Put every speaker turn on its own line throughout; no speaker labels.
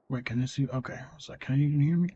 Wait, can you see? Okay, I was like, can you even hear me?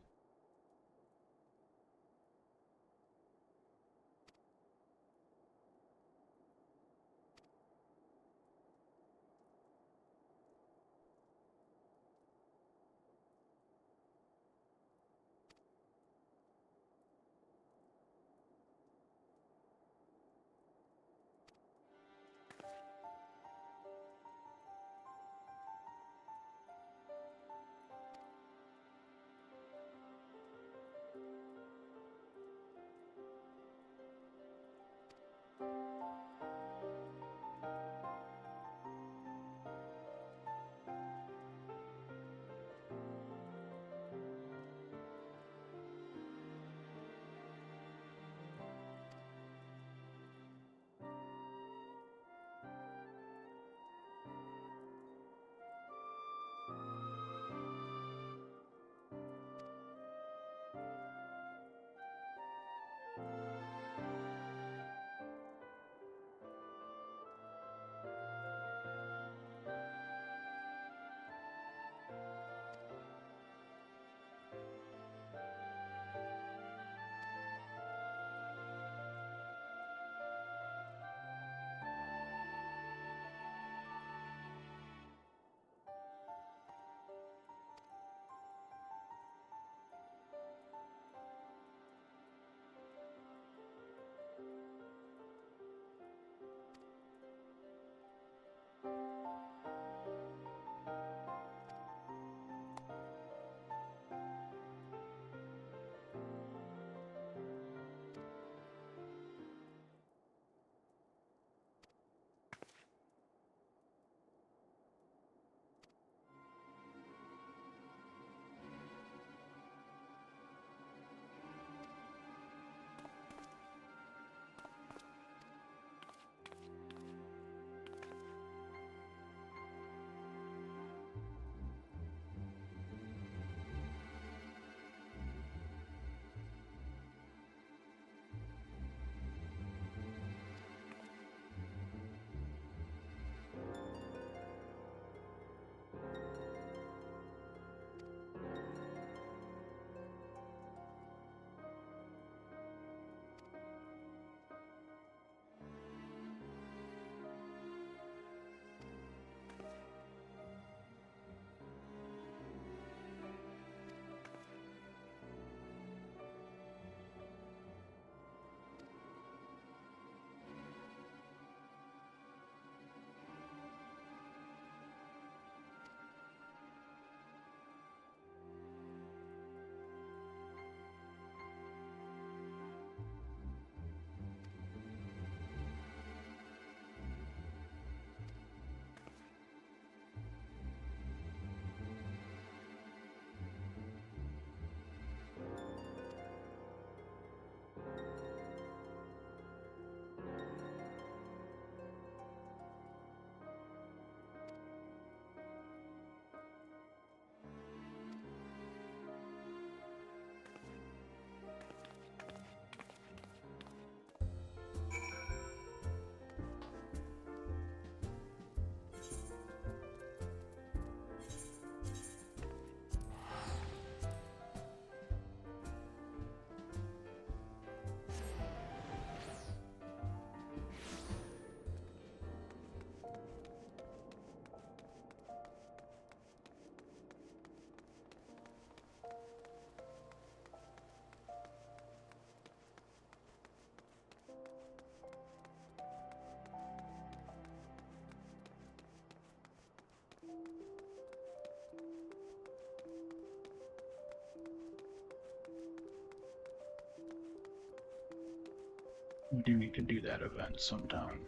We do need to do that event sometime.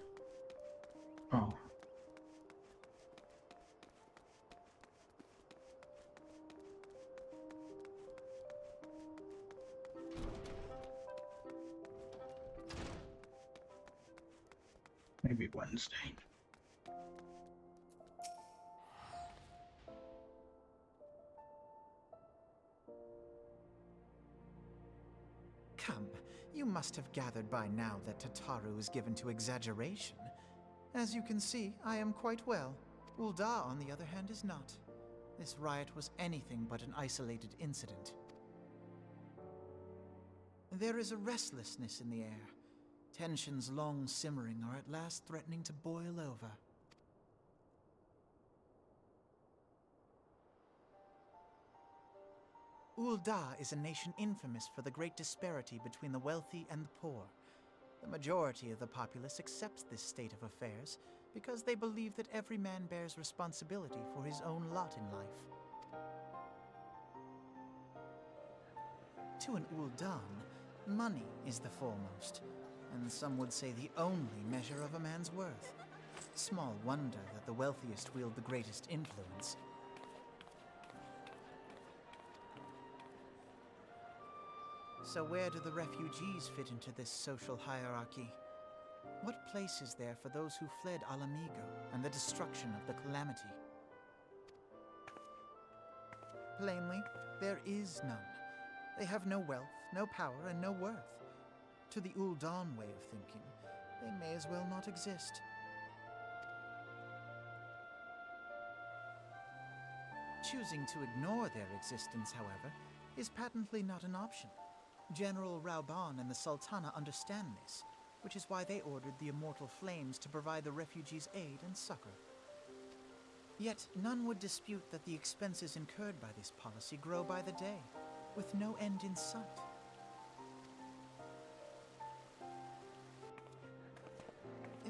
Oh, maybe Wednesday.
Come, you must have gathered by now that Tataru is given to exaggeration. As you can see, I am quite well. Ulda, on the other hand, is not. this riot was anything but an isolated incident. There is a restlessness in the air. Tensions long simmering are at last threatening to boil over. Ul'dah is a nation infamous for the great disparity between the wealthy and the poor. The majority of the populace accepts this state of affairs because they believe that every man bears responsibility for his own lot in life. To an Ul'dan, money is the foremost, and some would say the only measure of a man's worth. Small wonder that the wealthiest wield the greatest influence. So where do the refugees fit into this social hierarchy? What place is there for those who fled Alamigo and the destruction of the Calamity? Plainly, there is none. They have no wealth, no power, and no worth. To the Ul'dan way of thinking, they may as well not exist. Choosing to ignore their existence, however, is patently not an option. General Rauban and the Sultana understand this, which is why they ordered the Immortal Flames to provide the refugees aid and succor. Yet none would dispute that the expenses incurred by this policy grow by the day, with no end in sight.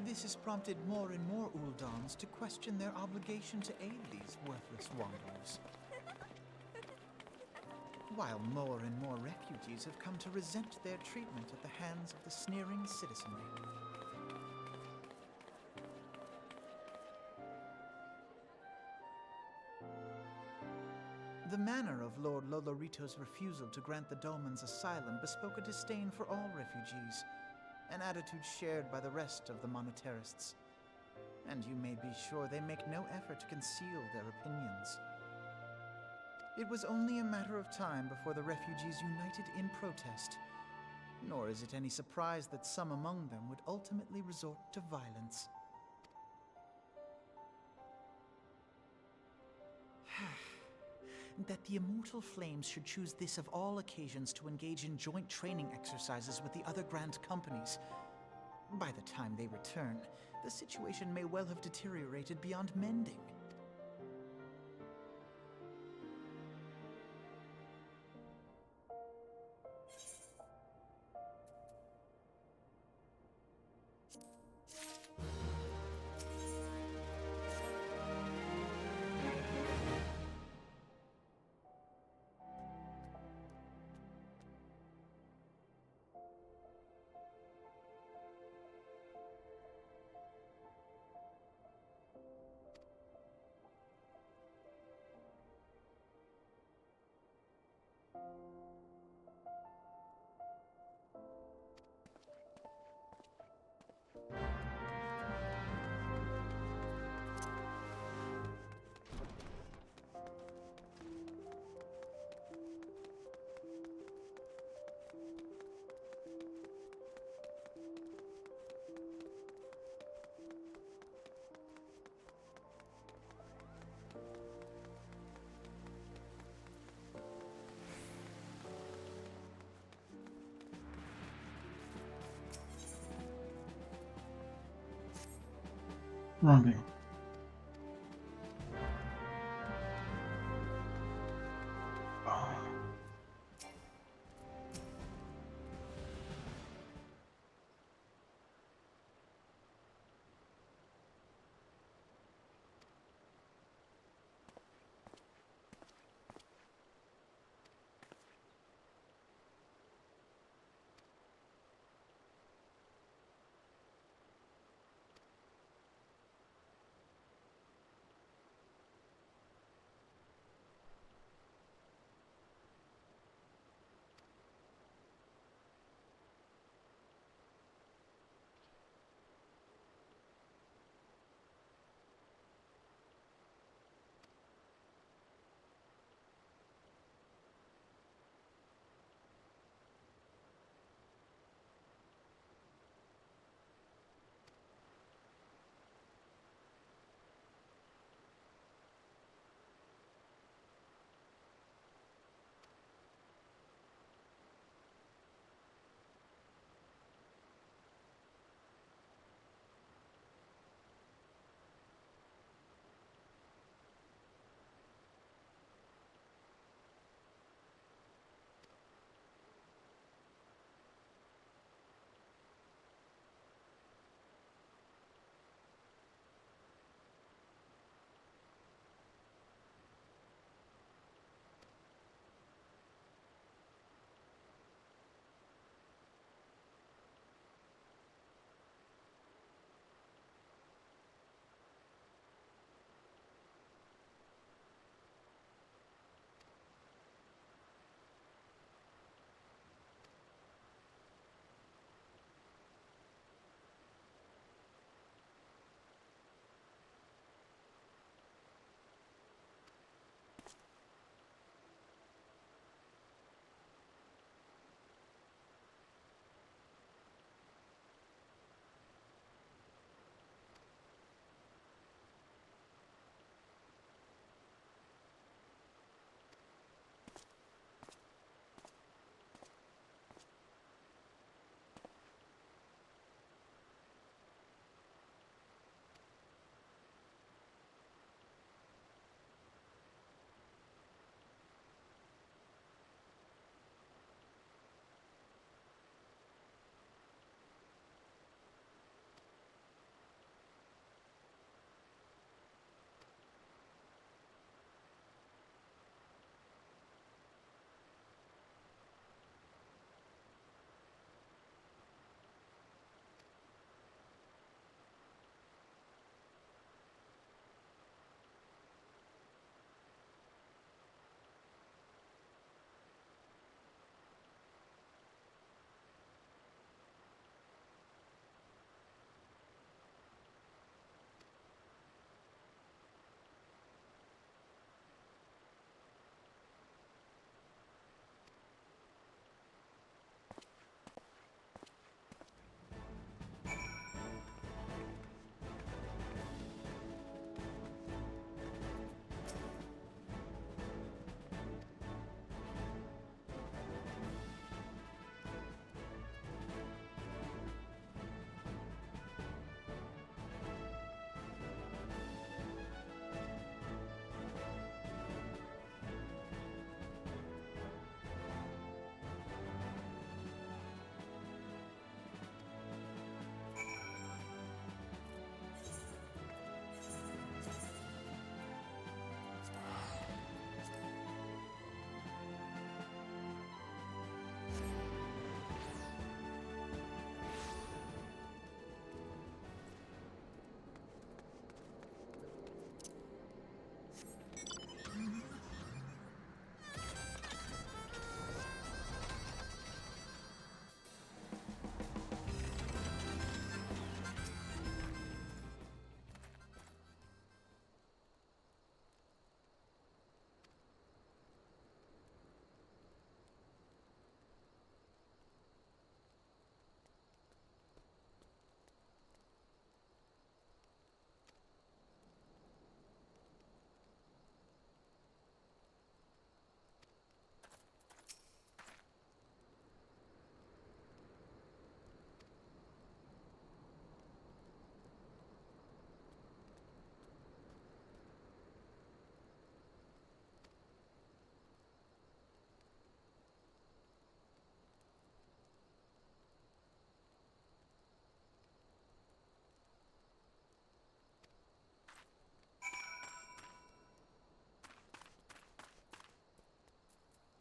This has prompted more and more Uldans to question their obligation to aid these worthless wanderers. While more and more refugees have come to resent their treatment at the hands of the sneering citizenry. The manner of Lord Lolorito's refusal to grant the Dolmens asylum bespoke a disdain for all refugees, an attitude shared by the rest of the monetarists. And you may be sure they make no effort to conceal their opinions. It was only a matter of time before the refugees united in protest, nor is it any surprise that some among them would ultimately resort to violence. That the Immortal Flames should choose this of all occasions to engage in joint training exercises with the other Grand Companies. By the time they return, the situation may well have deteriorated beyond mending.
Running.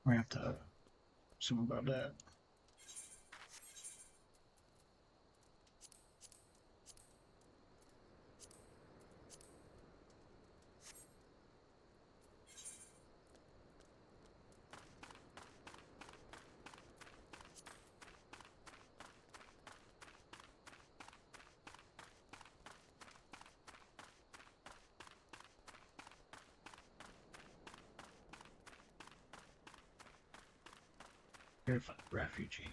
We have to assume about that. Here's a refugee.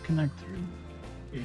connect through. Yeah.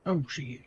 Oh, shit.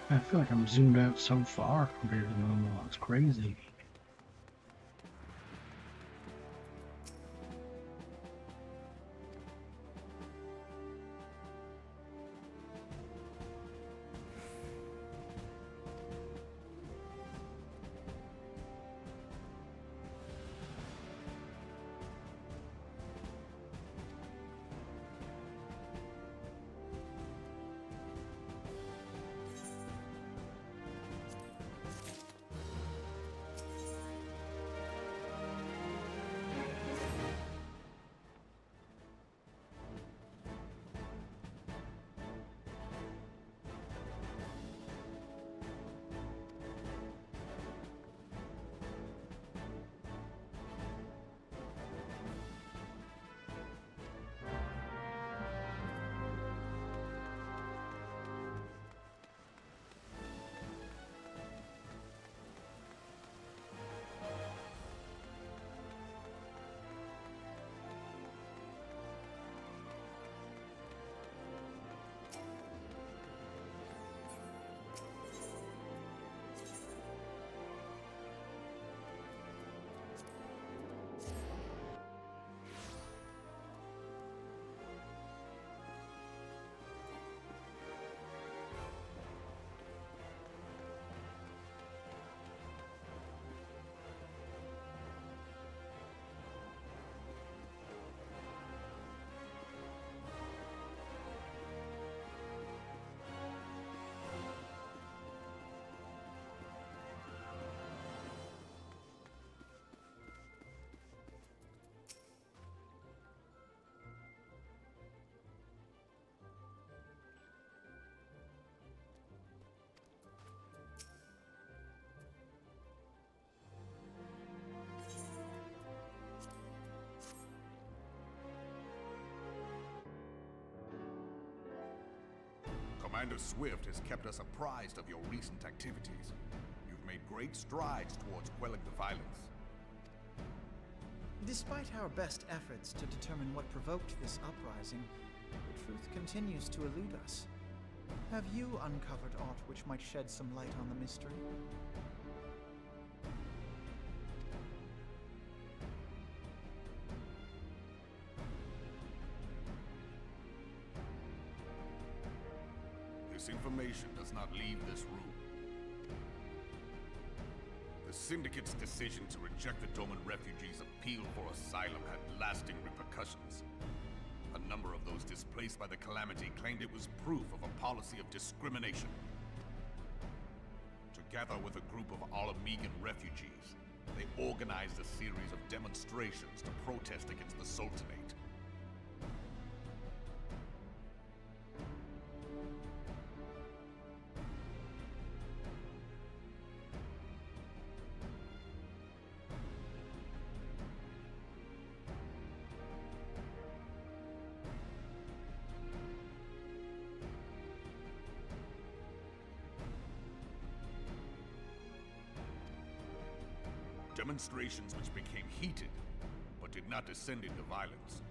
I feel like I'm zoomed out so far compared to normal. It's crazy.
Commander Swift has kept us apprised of your recent activities. You've made great strides towards quelling the violence.
Despite our best efforts to determine what provoked this uprising, the truth continues to elude us. Have you uncovered aught which might shed some light on the mystery?
This information does not leave this room. The Syndicate's decision to reject the Doman refugees' appeal for asylum had lasting repercussions. A number of those displaced by the Calamity claimed it was proof of a policy of discrimination. Together with a group of Alamegan refugees, they organized a series of demonstrations to protest against the Sultanate. Demonstrations which became heated, but did not descend into violence.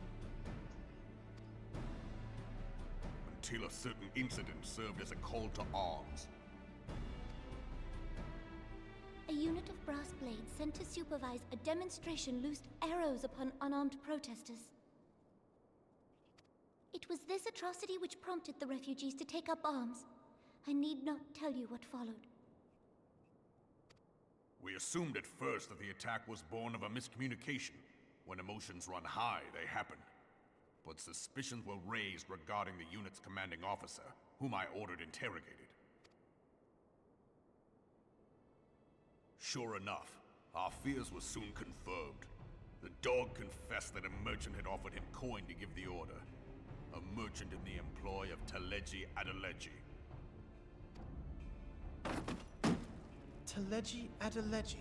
Until a certain incident served as a call to arms.
A unit of brass blades sent to supervise a demonstration loosed arrows upon unarmed protesters. It was this atrocity which prompted the refugees to take up arms. I need not tell you what followed.
We assumed at first that the attack was born of a miscommunication. When emotions run high, they happen. But suspicions were raised regarding the unit's commanding officer, whom I ordered interrogated. Sure enough, our fears were soon confirmed. The dog confessed that a merchant had offered him coin to give the order. A merchant in the employ of Teleji Adeleji.
Teleji Adeleji.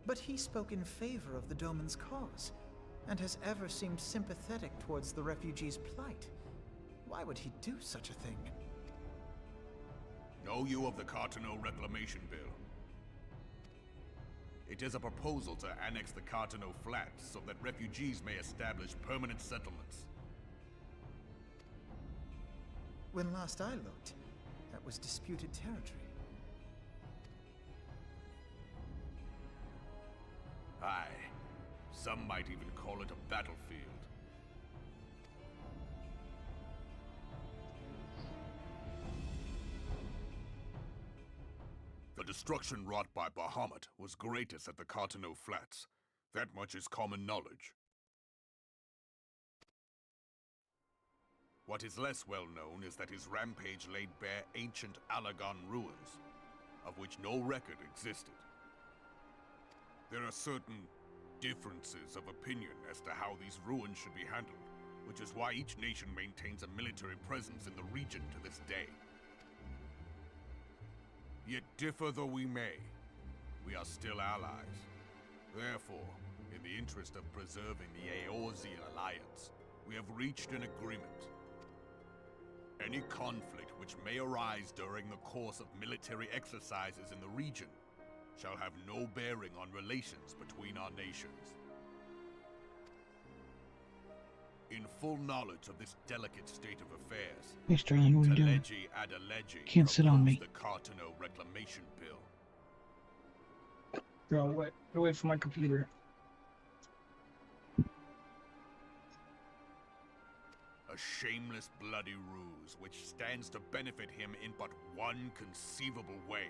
But he spoke in favor of the Doman's cause, and has ever seemed sympathetic towards the refugees' plight. Why would he do such a thing?
Know you of the Cartano Reclamation Bill? It is a proposal to annex the Cartano Flats so that refugees may establish permanent settlements.
When last I looked, that was disputed territory.
Aye. Some might even call it a battlefield. The destruction wrought by Bahamut was greatest at the Cartano Flats. That much is common knowledge. What is less well known is that his rampage laid bare ancient Alagon ruins, of which no record existed. There are certain differences of opinion as to how these ruins should be handled, which is why each nation maintains a military presence in the region to this day. Yet differ though we may, we are still allies. Therefore, in the interest of preserving the Eorzean alliance, we have reached an agreement. Any conflict which may arise during the course of military exercises in the region shall have no bearing on relations between our nations. In full knowledge of this delicate state of affairs,
Hey, Sterling, what are you doing?
Teleji Adeleji
Can't sit on
proposed
me.
the Cartano Reclamation Bill.
Girl, wait. Away from my computer.
A shameless bloody ruse which stands to benefit him in but one conceivable way.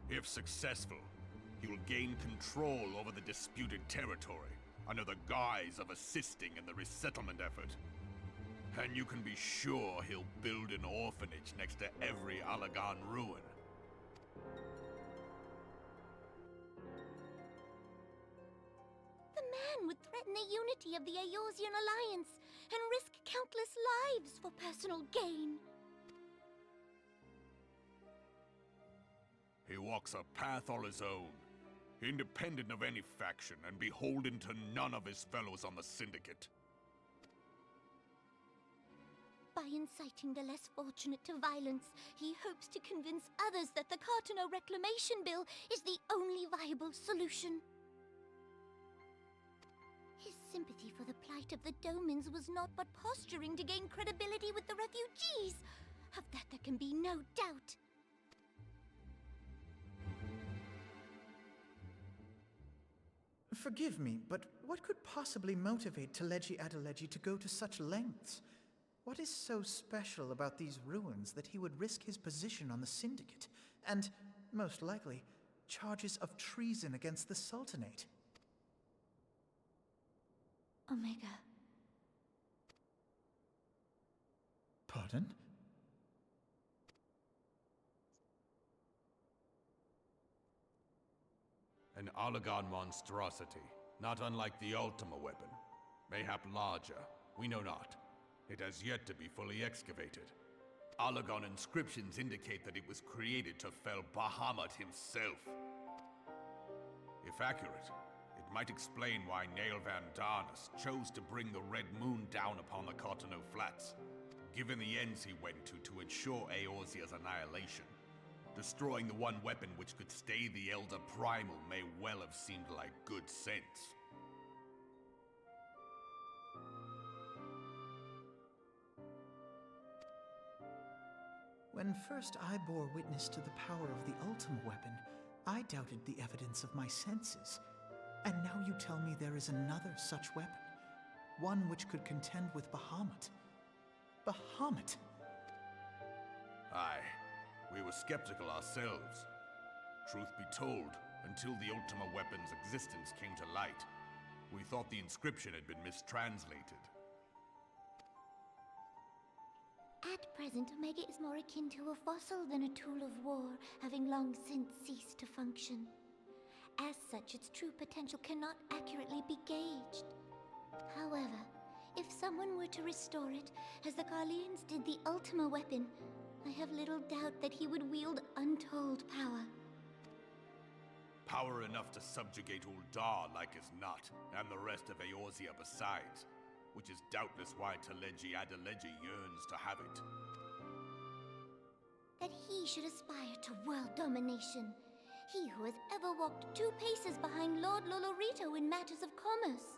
If successful, he will gain control over the disputed territory under the guise of assisting in the resettlement effort. And you can be sure he'll build an orphanage next to every Alagon ruin.
The man would threaten the unity of the Eorzean alliance and risk countless lives for personal gain.
He walks a path all his own, independent of any faction and beholden to none of his fellows on the Syndicate.
By inciting the less fortunate to violence, he hopes to convince others that the Cartano Reclamation Bill is the only viable solution. His sympathy for the plight of the Domans was not but posturing to gain credibility with the refugees. Of that there can be no doubt.
Forgive me, but what could possibly motivate Teleji Adeleji to go to such lengths? What is so special about these ruins that he would risk his position on the Syndicate, and, most likely, charges of treason against the Sultanate?
Omega.
Pardon?
An Alagon monstrosity, not unlike the Ultima weapon. Mayhap larger, we know not. It has yet to be fully excavated. Alagon inscriptions indicate that it was created to fell Bahamut himself. If accurate, it might explain why Nail Van Darnus chose to bring the Red Moon down upon the Cartano Flats, given the ends he went to ensure Eorzea's annihilation. Destroying the one weapon which could stay the Elder Primal may well have seemed like good sense.
When first I bore witness to the power of the Ultima weapon, I doubted the evidence of my senses. And now you tell me there is another such weapon, one which could contend with Bahamut. Bahamut!
Aye, we were skeptical ourselves. Truth be told, until the Ultima weapon's existence came to light, we thought the inscription had been mistranslated.
At present, Omega is more akin to a fossil than a tool of war, having long since ceased to function. As such, its true potential cannot accurately be gauged. However, if someone were to restore it, as the Carlians did the Ultima weapon, I have little doubt that he would wield untold power.
Power enough to subjugate Uldar like as not, and the rest of Eorzea besides, which is doubtless why Teleji Adeleji yearns to have it.
That he should aspire to world domination. He who has ever walked 2 paces behind Lord Lolorito in matters of commerce.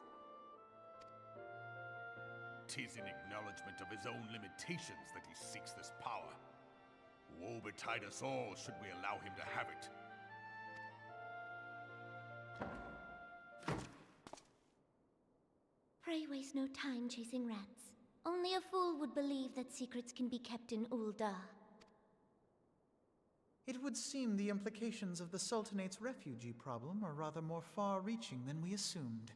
'Tis in acknowledgement of his own limitations that he seeks this power. Woe betide us all should we allow him to have it.
Pray waste no time chasing rats. Only a fool would believe that secrets can be kept in Uldar.
It would seem the implications of the Sultanate's refugee problem are rather more far-reaching than we assumed.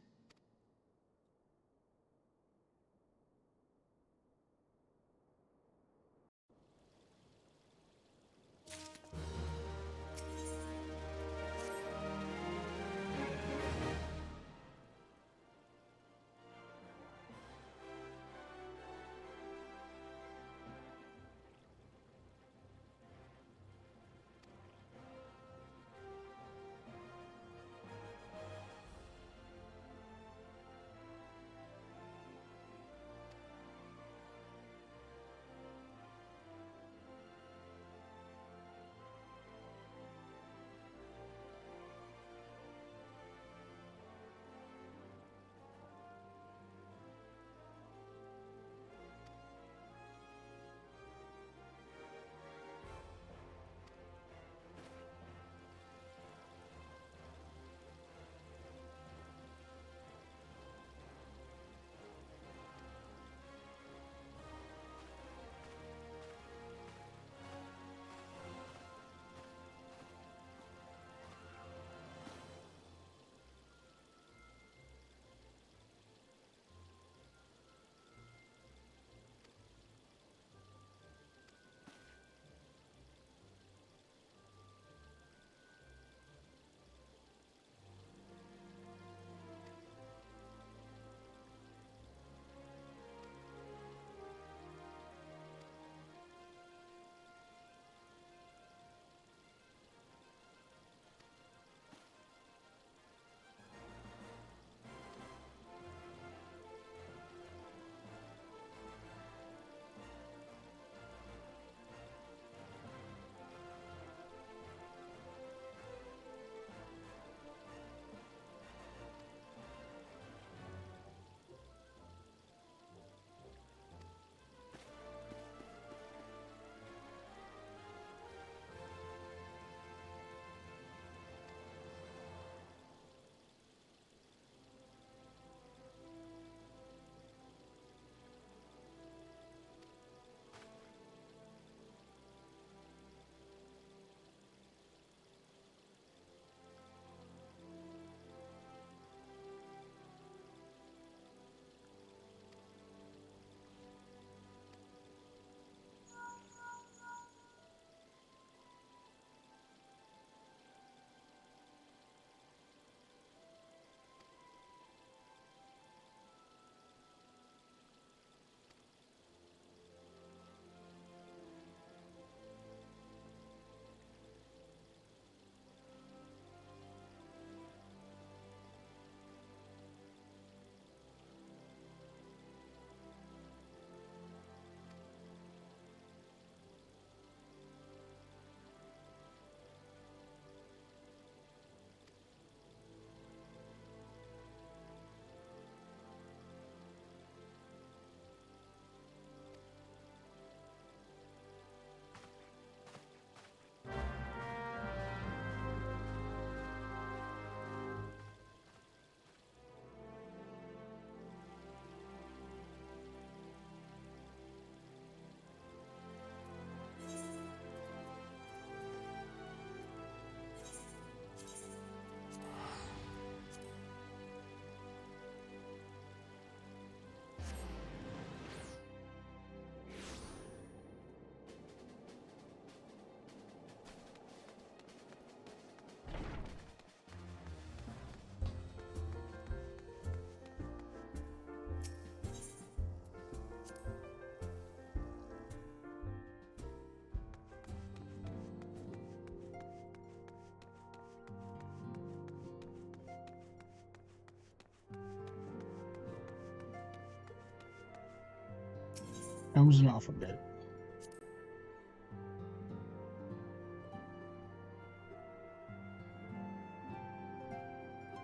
That was an alphabet.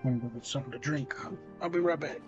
I'm gonna go get something to drink. I'll be right back.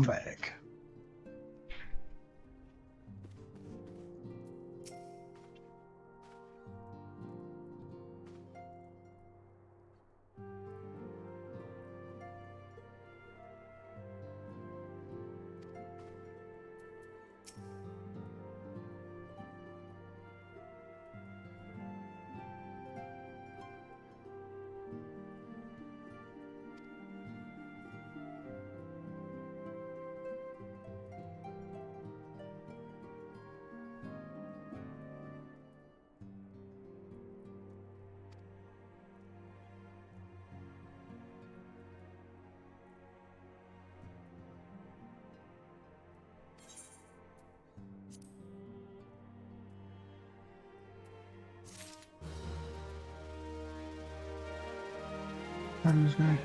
I'm back. How does this guy?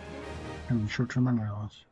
Having short-term memory loss.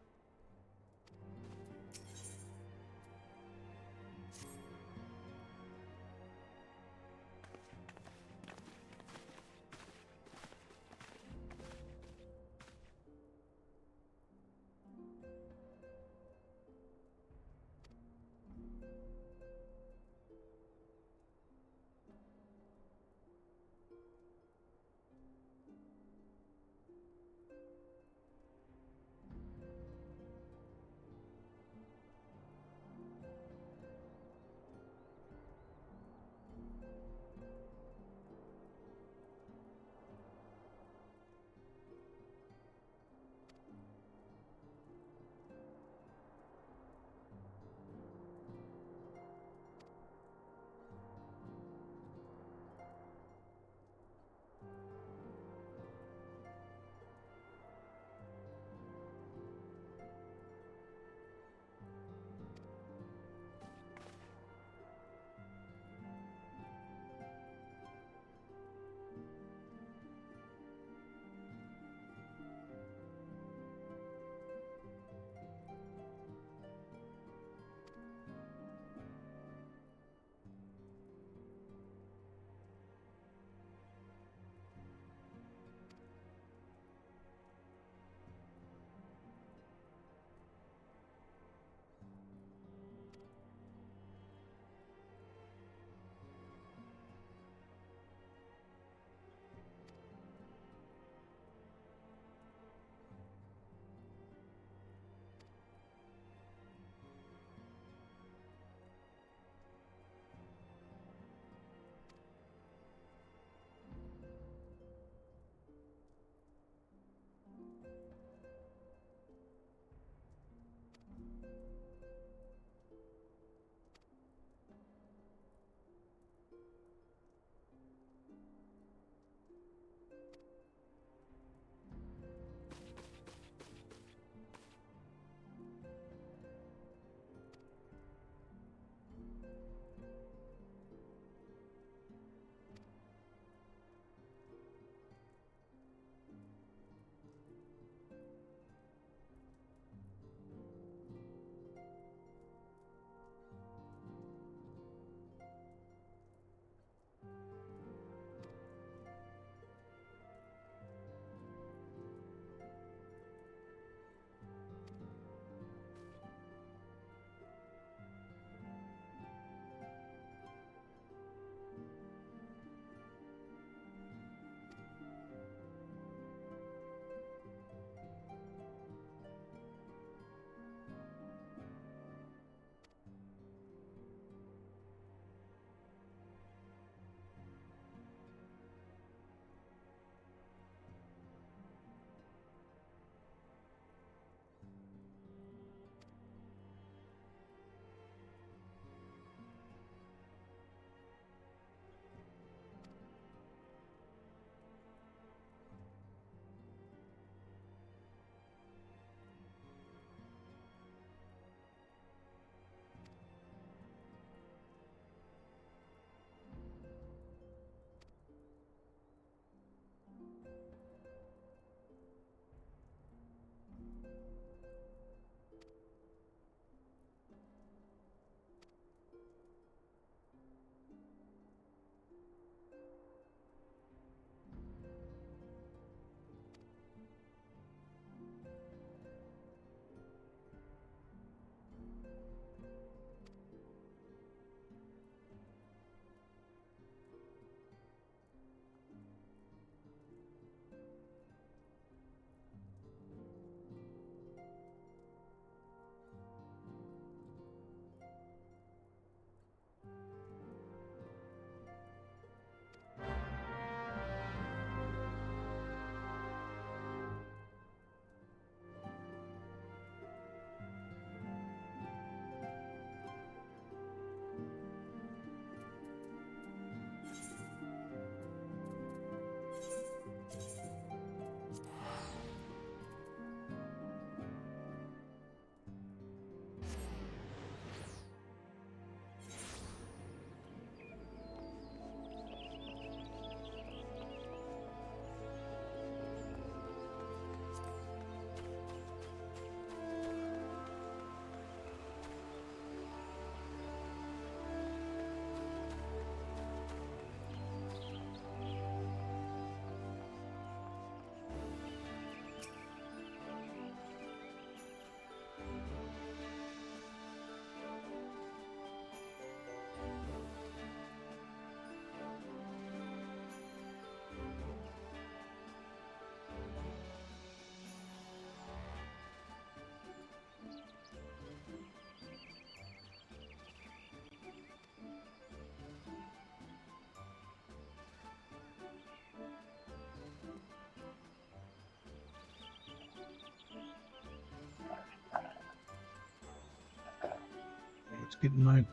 getting my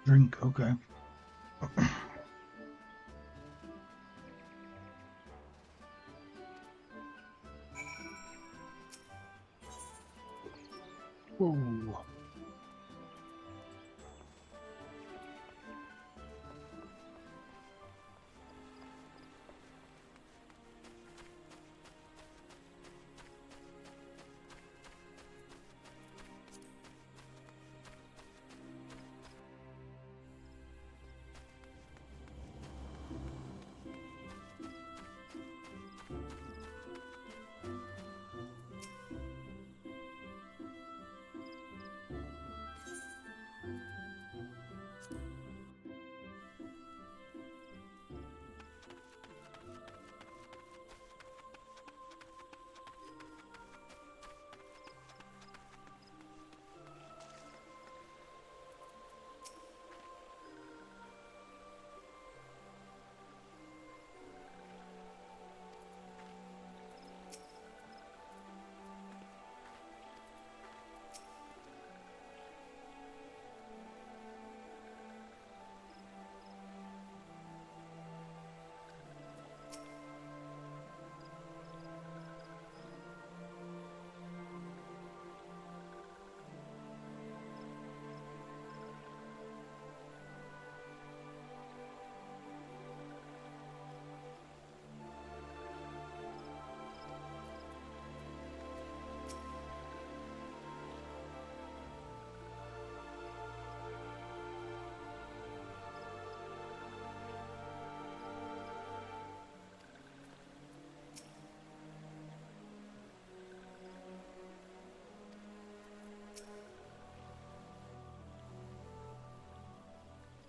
drink. Okay. Whoa.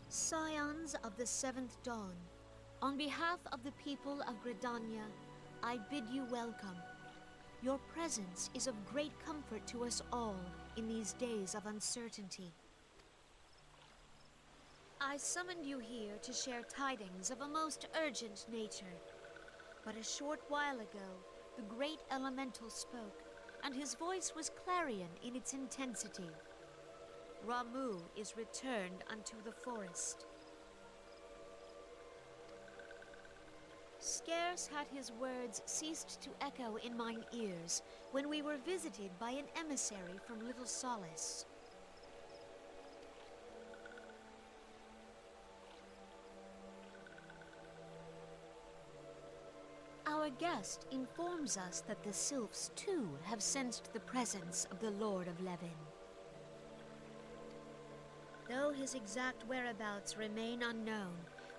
Scions of the Seventh Dawn, on behalf of the people of Gridania, I bid you welcome. Your presence is of great comfort to us all in these days of uncertainty. I summoned you here to share tidings of a most urgent nature. But a short while ago, the great elemental spoke, and his voice was clarion in its intensity. Ramuh is returned unto the forest. Scarce had his words ceased to echo in mine ears when we were visited by an emissary from Little Solace. Our guest informs us that the sylphs too have sensed the presence of the Lord of Levin. Though his exact whereabouts remain unknown,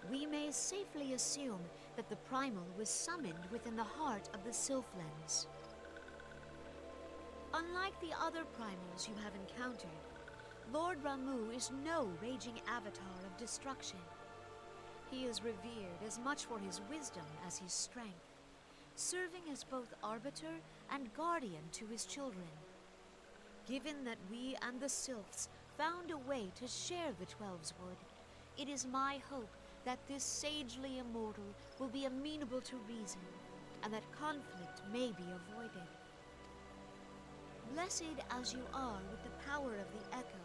we may safely assume that the primal was summoned within the heart of the Sylphlands. Unlike the other primals you have encountered, Lord Ramuh is no raging avatar of destruction. He is revered as much for his wisdom as his strength, serving as both arbiter and guardian to his children. Given that we and the Sylphs found a way to share the Twelves Wood, it is my hope that this sagely immortal will be amenable to reason, and that conflict may be avoided. Blessed as you are with the power of the Echo,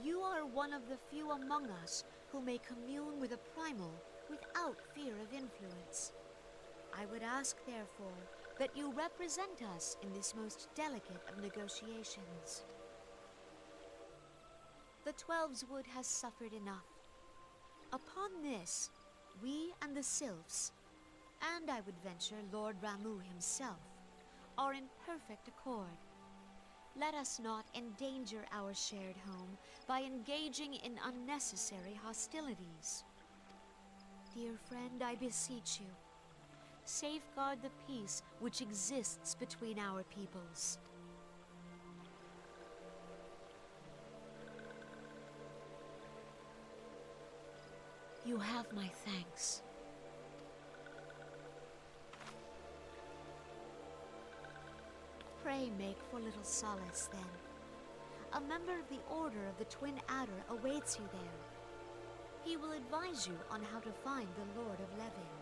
you are one of the few among us who may commune with a primal without fear of influence. I would ask, therefore, that you represent us in this most delicate of negotiations. The Twelves Wood has suffered enough. Upon this, we and the Sylphs, and I would venture Lord Ramuh himself, are in perfect accord. Let us not endanger our shared home by engaging in unnecessary hostilities. Dear friend, I beseech you, safeguard the peace which exists between our peoples. You have my thanks. Pray make for Little Solace, then. A member of the Order of the Twin Adder awaits you there. He will advise you on how to find the Lord of Levin.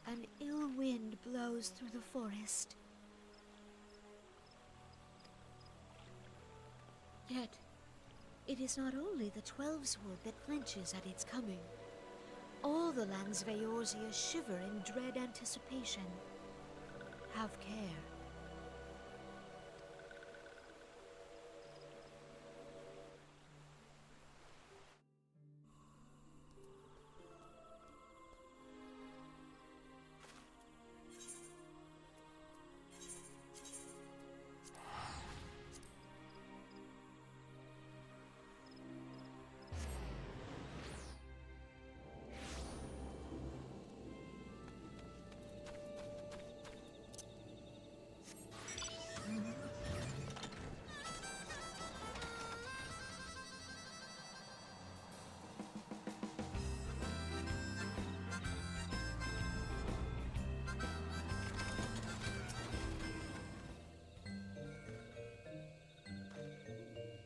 An ill wind blows through the forest. Yet, it is not only the Twelveswood that flinches at its coming. All the lands of Eorzea shiver in dread anticipation. Have care.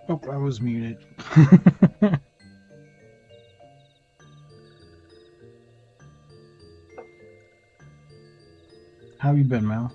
Oh, I was muted. How you been, Mal?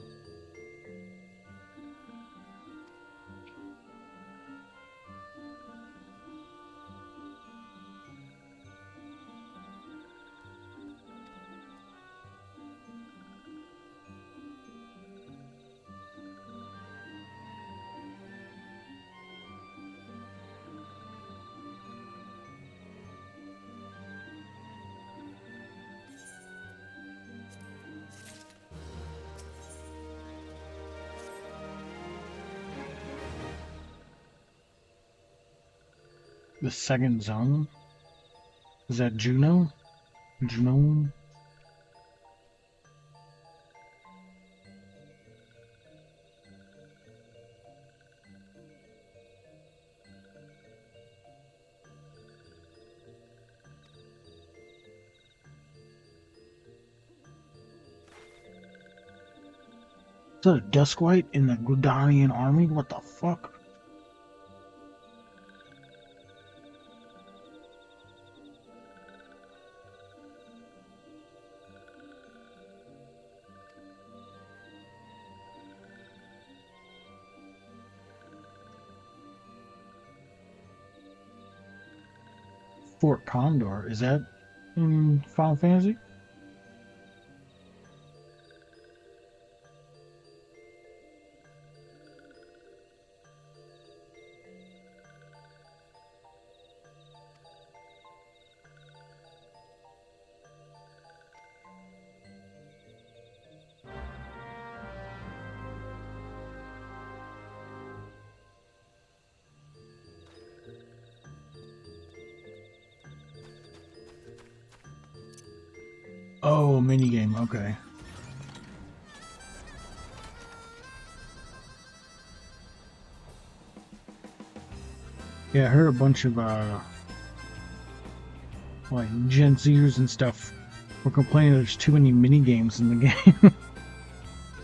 The second zone? Is that Juno? Juno? Is that a Duskwite in the Gridanian army? What the fuck? Fort Condor, is that in Final Fantasy? Oh, minigame, okay. Yeah, I heard a bunch of like Gen Zers and stuff were complaining there's too many minigames in the game.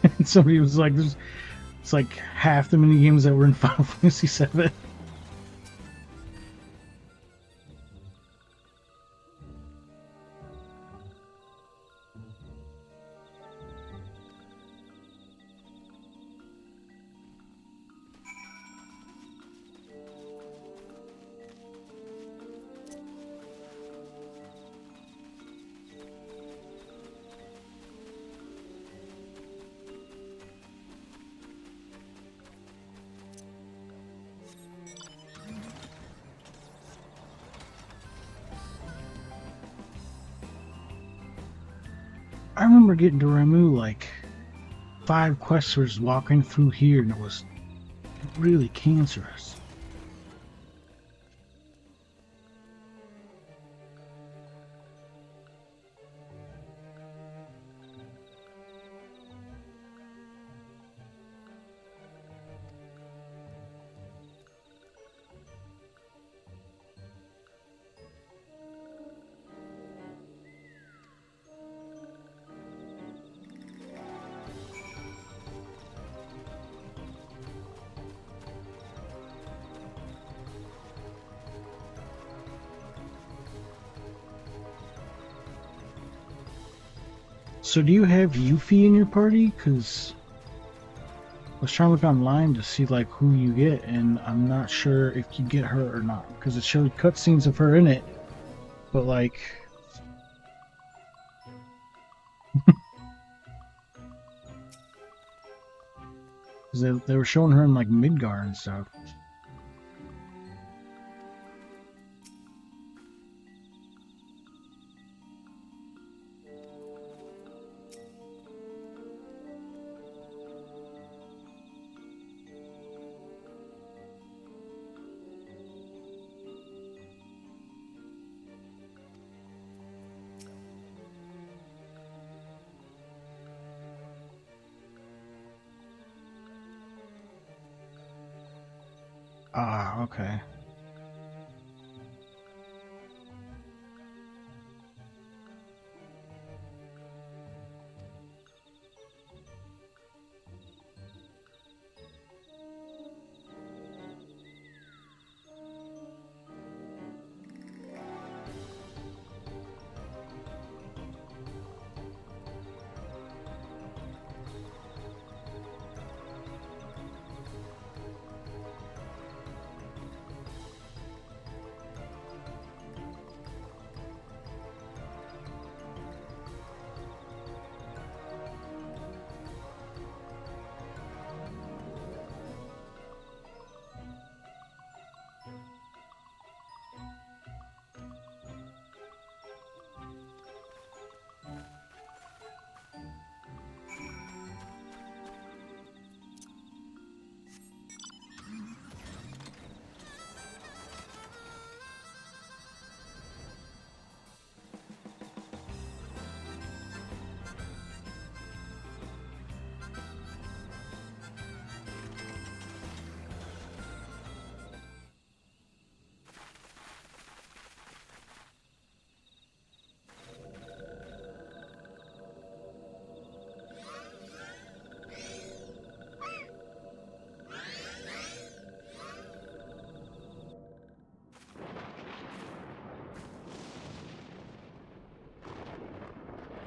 And somebody was like, it's like half the minigames that were in Final Fantasy VII. I remember getting to Ramu like 5 questers walking through here, and it was really cancerous. So do you have Yuffie in your party? Because was trying to look online to see like who you get, and I'm not sure if you get her or not because it showed cutscenes of her in it, but like, 'cause they were showing her in like Midgar and stuff. Ah, okay.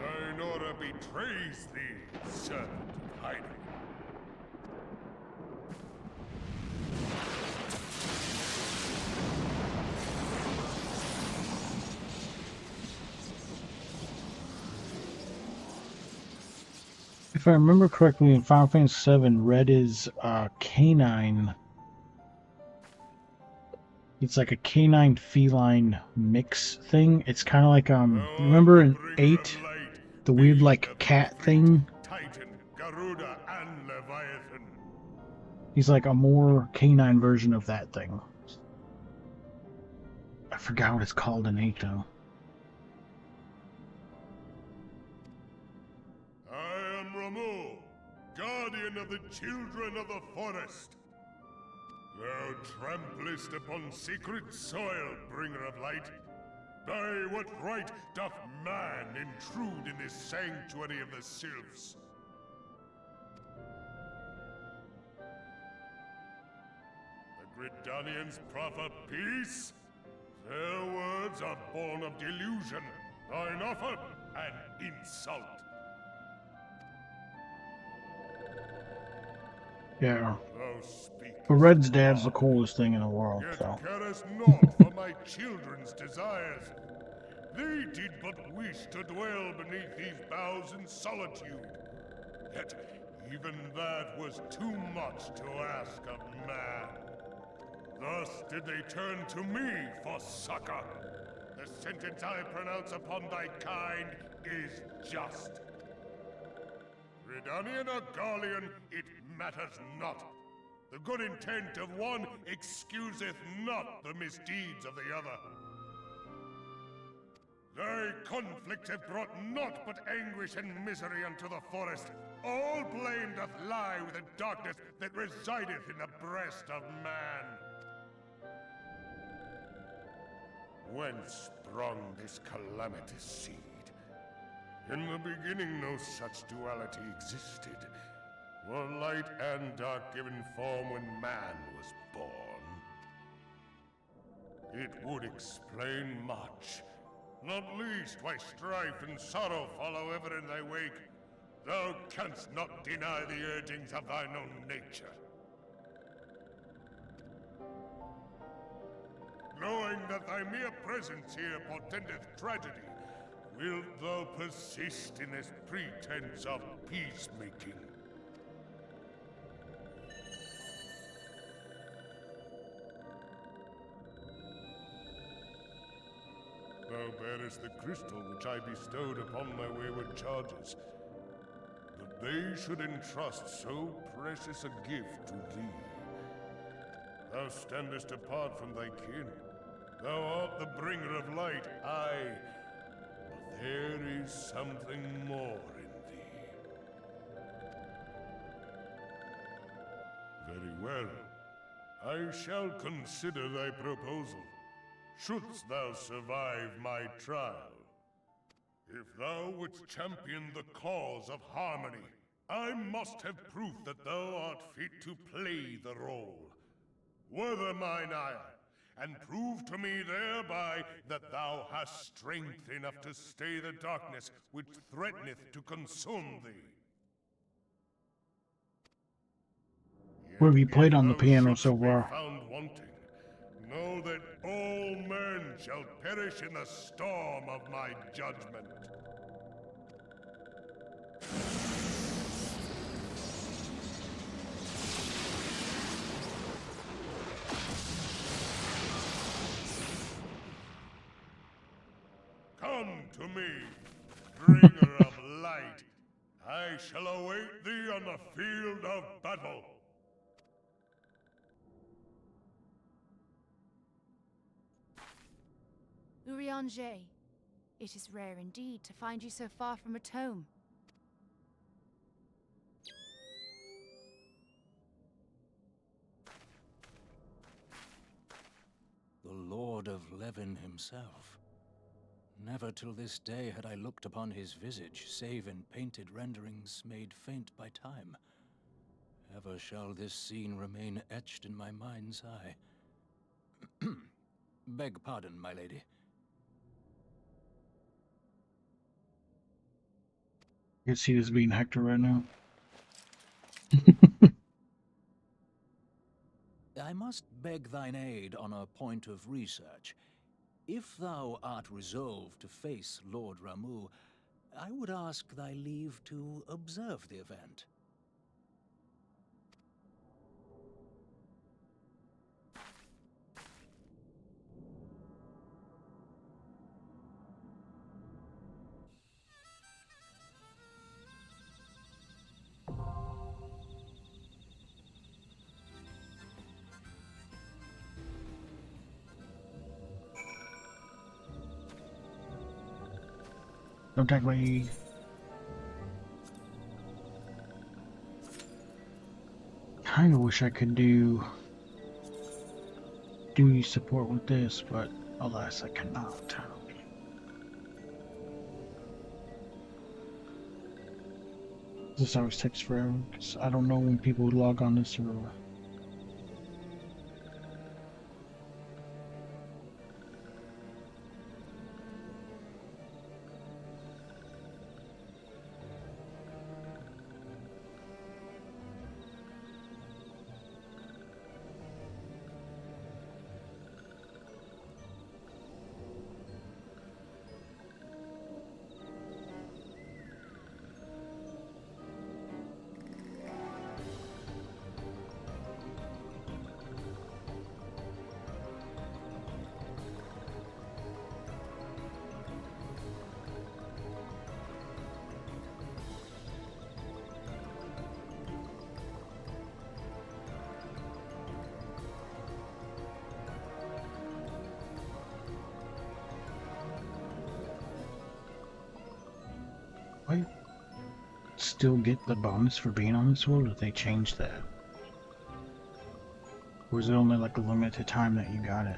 Thine order betrays thee, servant of hiding.
If I remember correctly, in Final Fantasy VII, Red is canine. It's like a canine feline mix thing. It's kind of like remember in 8, the weird like cat thing?
Titan, Garuda, and Leviathan.
He's like a more canine version of that thing. I forgot what it's called in 8 though.
I am Ramu, guardian of the children of the forest. Thou tramplest upon sacred soil, bringer of light. By what right doth man intrude in this sanctuary of the sylphs? The Gridanians proffer peace? Their words are born of delusion, thine offer an insult.
Yeah.
Thou speakest
But Red's dad's the
hard,
coolest thing in the world,
yet
so.
carest naught for my children's desires. They did but wish to dwell beneath these boughs in solitude. Yet even that was too much to ask of man. Thus did they turn to me for succor. The sentence I pronounce upon thy kind is just. Redanian or Garlean, it matters not. The good intent of one excuseth not the misdeeds of the other. Thy conflict hath brought naught but anguish and misery unto the forest. All blame doth lie with the darkness that resideth in the breast of man. Whence sprung this calamitous seed? In the beginning no such duality existed. Were light and dark given form when man was born? It would explain much. Not least why strife and sorrow follow ever in thy wake. Thou canst not deny the urgings of thine own nature. Knowing that thy mere presence here portendeth tragedy, wilt thou persist in this pretense of peacemaking? Thou bearest the crystal which I bestowed upon my wayward charges, that they should entrust so precious a gift to thee. Thou standest apart from thy kin. Thou art the bringer of light, aye, but there is something more in thee. Very well. I shall consider thy proposal, shouldst thou survive my trial. If thou wouldst champion the cause of harmony, I must have proof that thou art fit to play the role. Wither mine ire, and prove to me thereby that thou hast strength enough to stay the darkness which threateneth to consume thee.
What have you played
If
on the
thou
piano so
shouldst be
far?
found wanting, know that all men shall perish in the storm of my judgment. Come to me, bringer of light. I shall await thee on the field of battle.
Urianger, it is rare indeed to find you so far from a tome.
The Lord of Levin himself. Never till this day had I looked upon his visage, save in painted renderings made faint by time. Ever shall this scene remain etched in my mind's eye. Beg pardon, my lady.
I can see this being Hector right now.
I must beg thine aid on a point of research. If thou art resolved to face Lord Ramu, I would ask thy leave to observe the event.
Don't take me. Kinda wish I could do duty support with this, but alas, I cannot. This always takes forever, because I don't know when people log on this server. I still get the bonus for being on this world, or they changed that? Or is it only like a limited time that you got it?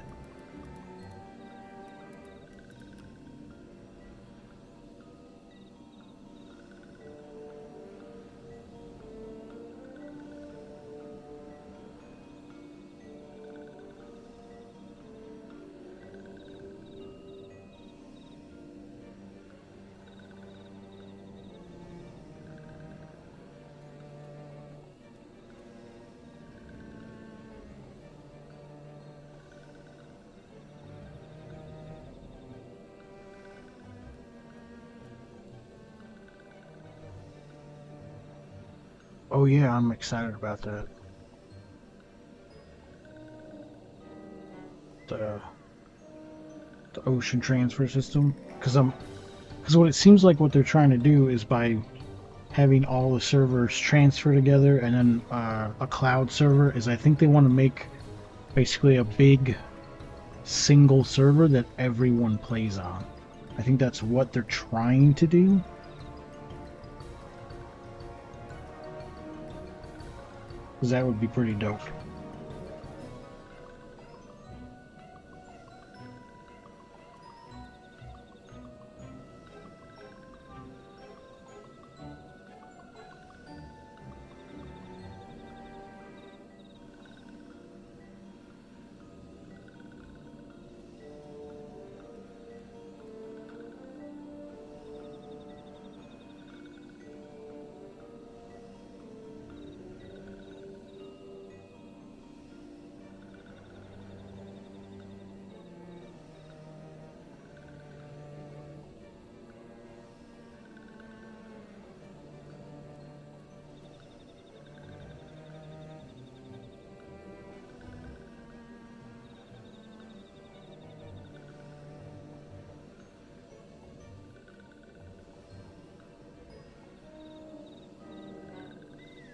Oh yeah, I'm excited about that. The the ocean transfer system, because what it seems like what they're trying to do is by having all the servers transfer together and then a cloud server is I think they want to make basically a big single server that everyone plays on. I think that's what they're trying to do. Because that would be pretty dope.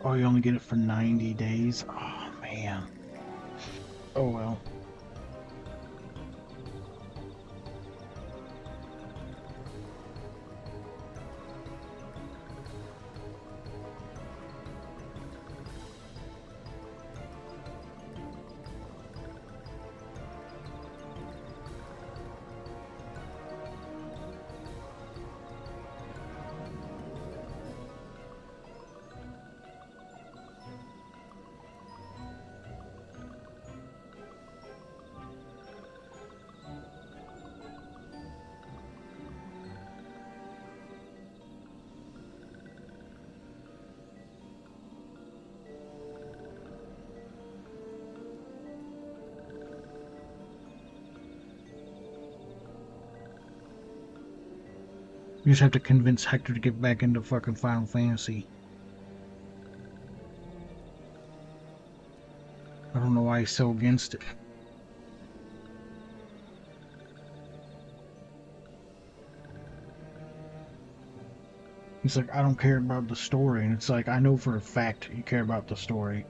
Oh, you only get it for 90 days? Oh, man. Oh, well. You just have to convince Hector to get back into fucking Final Fantasy. I don't know why he's so against it. He's like, I don't care about the story. And it's like, I know for a fact you care about the story.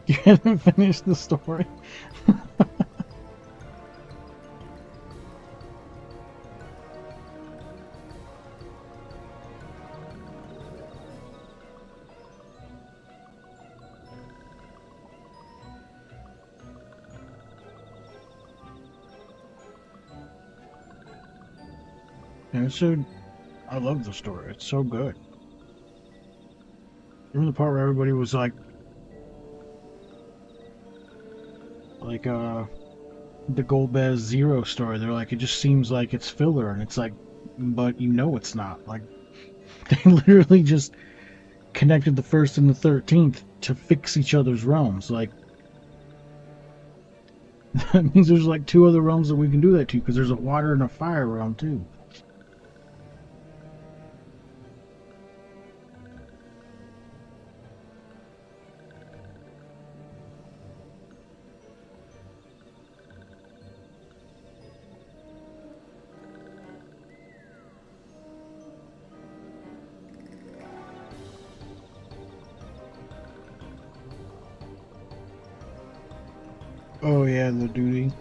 You haven't finished the story. And so, I love the story. It's so good. Remember the part where everybody was like, the Golbez Zero story. They're like, it just seems like it's filler, and it's like, but you know it's not. Like, they literally just connected the first and the 13th to fix each other's realms. Like, that means there's like two other realms that we can do that to, because there's a water and a fire realm too. Oh yeah, the duty.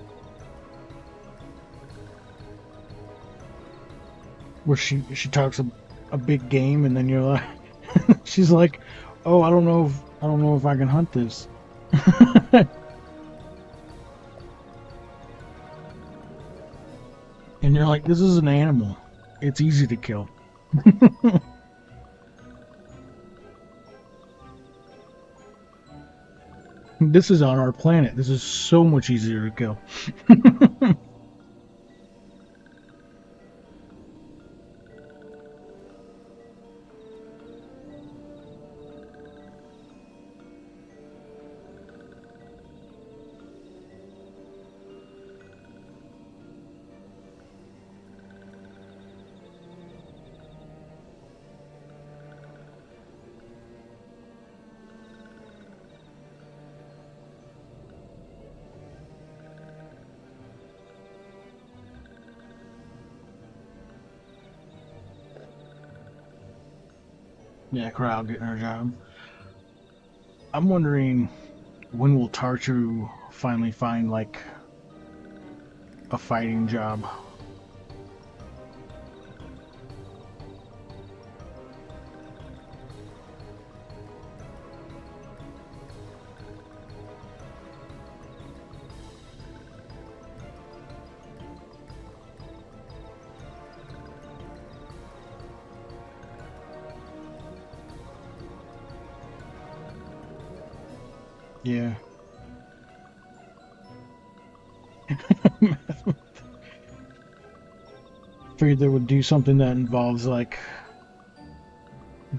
Where she talks a big game, and then you're like, she's like, oh, I don't know if I can hunt this. And you're like, this is an animal. It's easy to kill. This is on our planet. This is so much easier to kill. Yeah, Crowd getting her job. I'm wondering when will Tarchu finally find like a fighting job? Yeah. Figured they would do something that involves like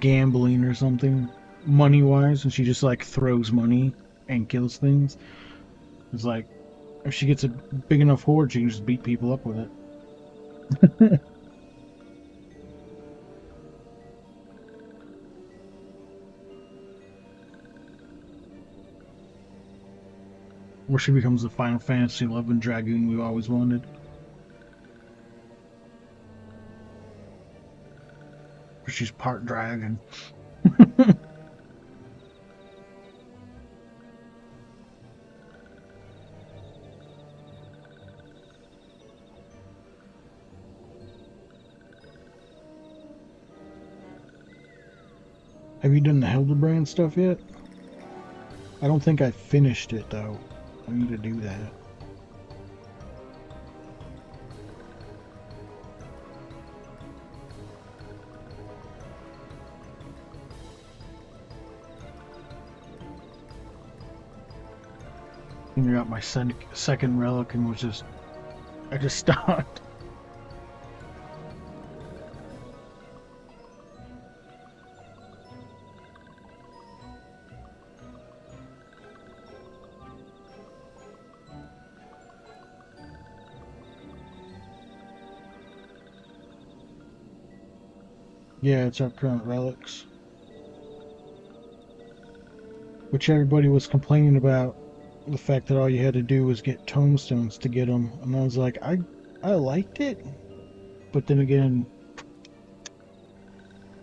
gambling or something, money wise, and she just like throws money and kills things. It's like if she gets a big enough horde, she can just beat people up with it. Or she becomes the Final Fantasy XI Dragoon we always wanted. Or she's part dragon. Have you done the Hildebrand stuff yet? I don't think I finished it though. I need to do that. I got my second relic and was just... I just stopped. Yeah, it's our current relics. Which everybody was complaining about the fact that all you had to do was get tombstones to get them. And I was like, I liked it. But then again,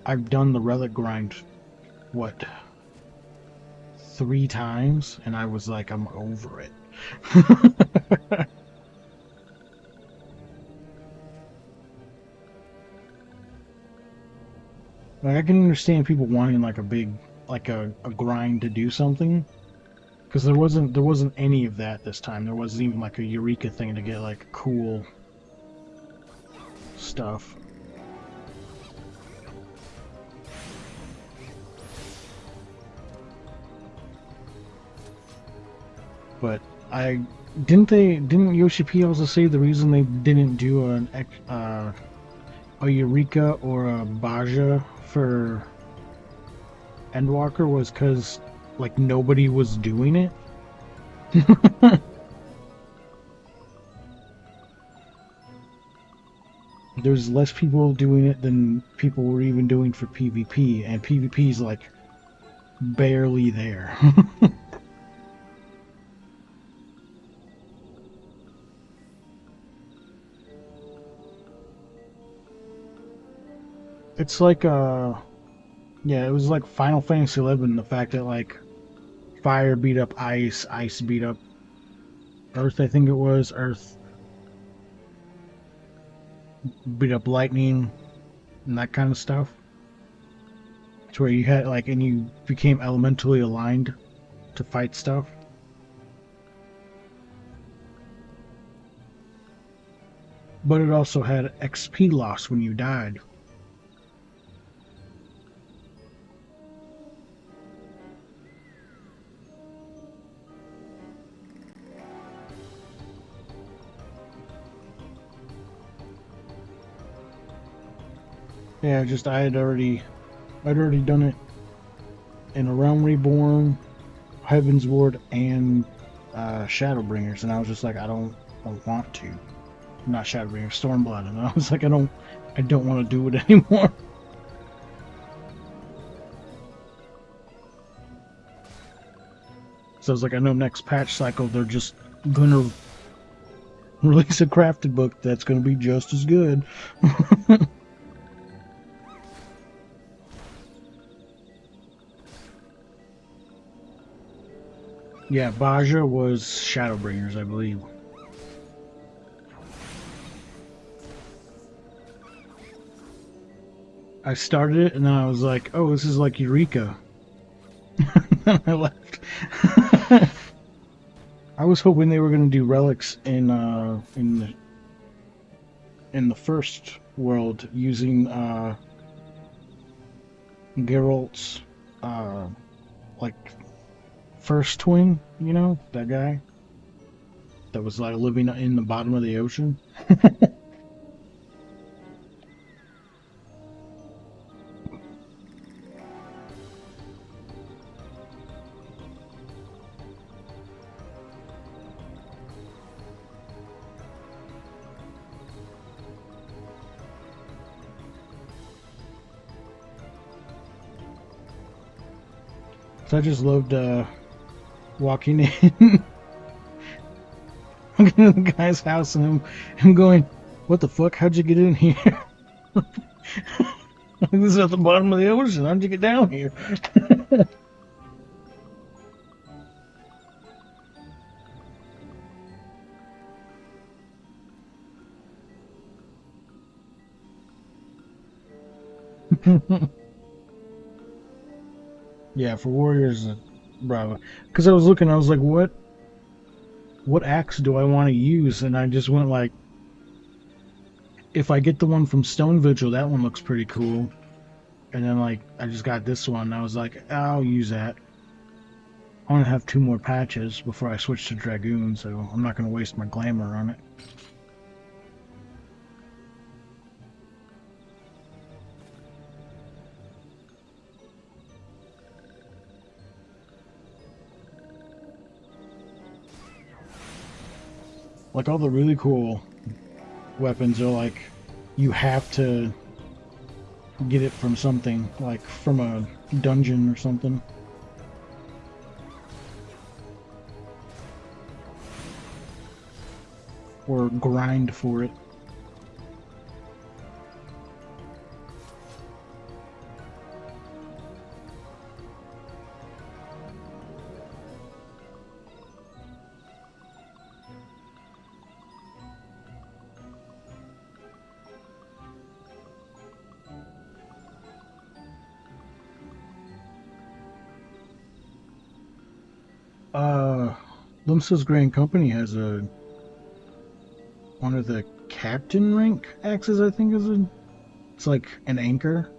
I've done the relic grind, what, 3 times? And I was like, I'm over it. Like, I can understand people wanting like a big, like a grind to do something, because there wasn't any of that this time. There wasn't even like a Eureka thing to get like cool stuff. But didn't Yoshi P also say the reason they didn't do a Eureka or a Baja for Endwalker was because like nobody was doing it? There's less people doing it than people were even doing for PvP, and PvP is like barely there. It's like yeah, it was like Final Fantasy XI, the fact that like fire beat up ice, ice beat up earth, I think it was, earth beat up lightning, and that kind of stuff. To where you had like, and you became elementally aligned to fight stuff. But it also had XP loss when you died. Yeah, just I'd already done it in A Realm Reborn, Heaven's Ward, and Shadowbringers, and I was just like, I don't want to. Not Shadowbringers, Stormblood, and I was like, I don't want to do it anymore. So I was like, I know next patch cycle they're just gonna release a crafted book that's gonna be just as good. Yeah, Baja was Shadowbringers, I believe. I started it and then I was like, oh, this is like Eureka. Then I left. I was hoping they were gonna do relics in the first world using Geralt's uh like first twin, you know, that guy that was like living in the bottom of the ocean. So I just loved walking in, walking into the guy's house and him going, "What the fuck? How'd you get in here? This is at the bottom of the ocean. How'd you get down here?" Yeah, for warriors, bravo. Because I was looking, I was like, what axe do I want to use? And I just went like, if I get the one from Stone Vigil, that one looks pretty cool. And then like, I just got this one. And I was like, I'll use that. I want to have 2 more patches before I switch to Dragoon, so I'm not going to waste my glamour on it. Like all the really cool weapons are like, you have to get it from something, like from a dungeon or something. Or grind for it. Limsa's Grand Company has a one of the captain rank axes, I think it's like an anchor.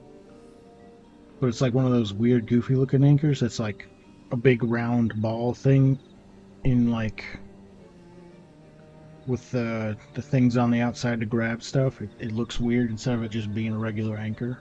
But it's like one of those weird goofy looking anchors that's like a big round ball thing in like with the things on the outside to grab stuff. It looks weird instead of it just being a regular anchor.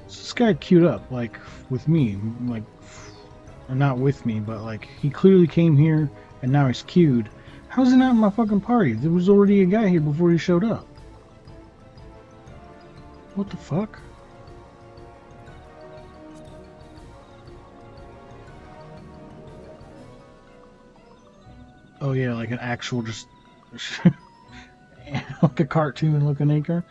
This guy queued up, like, with me, like, or not with me, but, like, he clearly came here, and now he's queued. How's he not in my fucking party? There was already a guy here before he showed up. What the fuck? Oh yeah, like an actual just... like a cartoon looking anchor.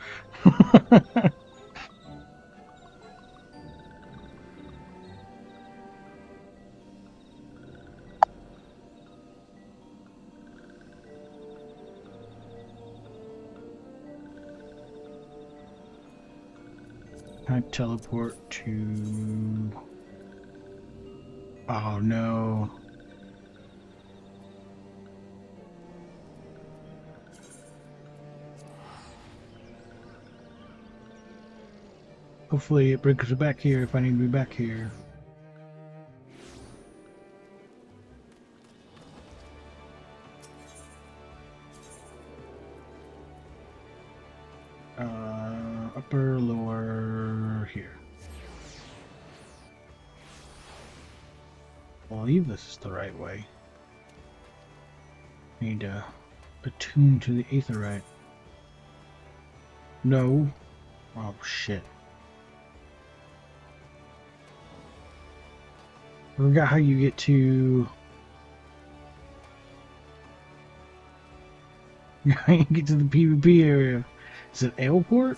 I teleport to... Oh no. Hopefully it brings me back here if I need to be back here. Upper, lower, here. I believe this is the right way. Need to attune to the aetherite. No. Oh, shit. I forgot how you get to... How you get to the PvP area. Is it airport?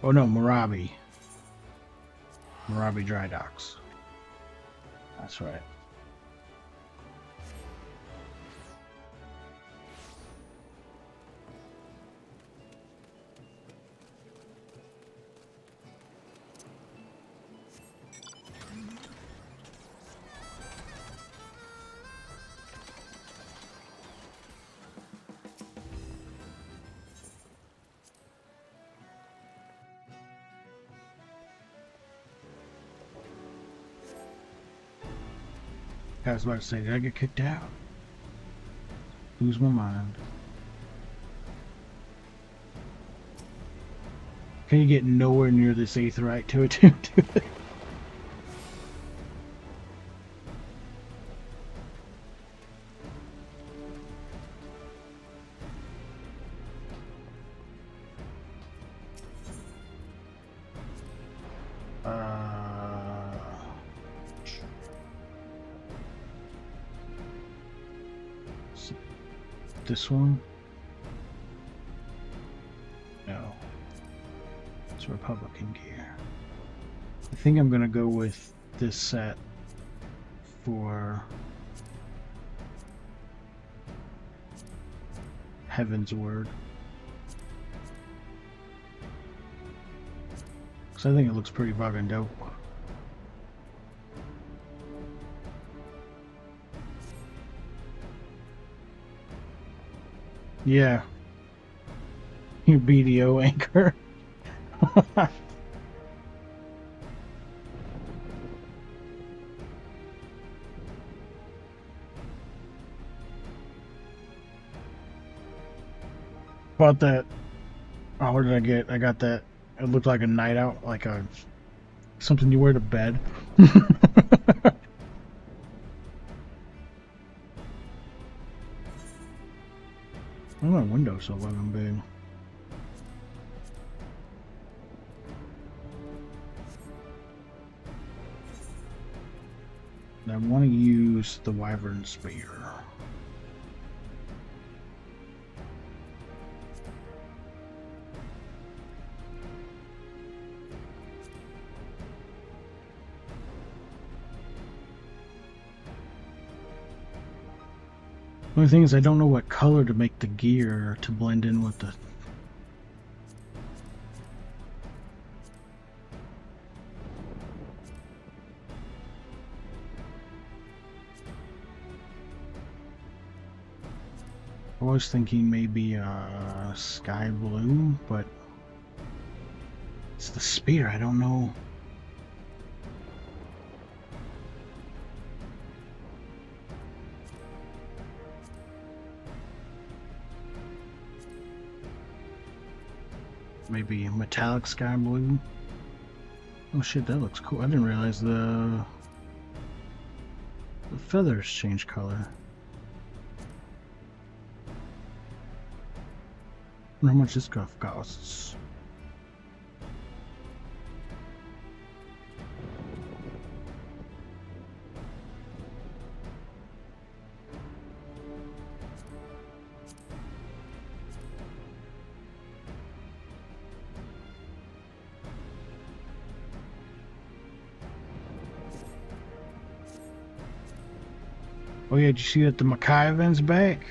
Oh no, Marabi. Marabi Dry Docks. That's right. I was about to say, did I get kicked out? Lose my mind. Can you get nowhere near this aetheryte to attempt to it? This one? No. It's Republican gear. I think I'm gonna go with this set for Heaven's Word. Because I think it looks pretty fucking dope. Yeah. Your BDO anchor. Bought that. Oh, what did I get? I got that. It looked like a night out, like a something you wear to bed. Oh, my window's 11 big. I want to use the Wyvern Spear. The only thing is I don't know what color to make the gear to blend in with the... I was thinking maybe sky blue, but it's the spear, I don't know. Maybe metallic sky blue. Oh shit, that looks cool. I didn't realize the feathers change color. I wonder how much this stuff costs. Oh yeah, did you see that the Mackay event's back?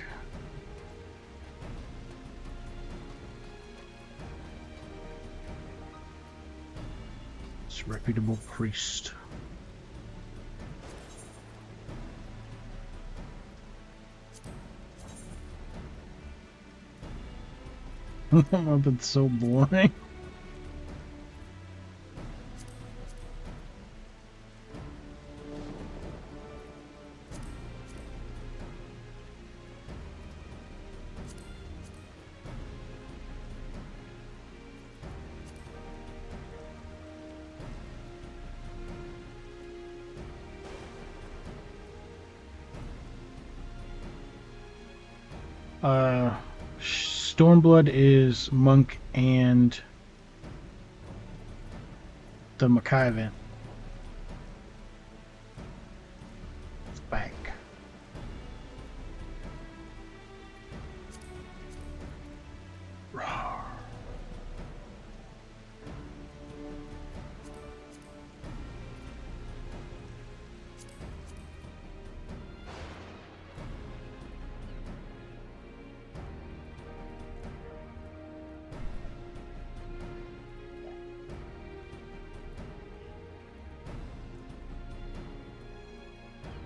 It's reputable priest. It's so boring. Stormblood is monk and the Makai event. It's back.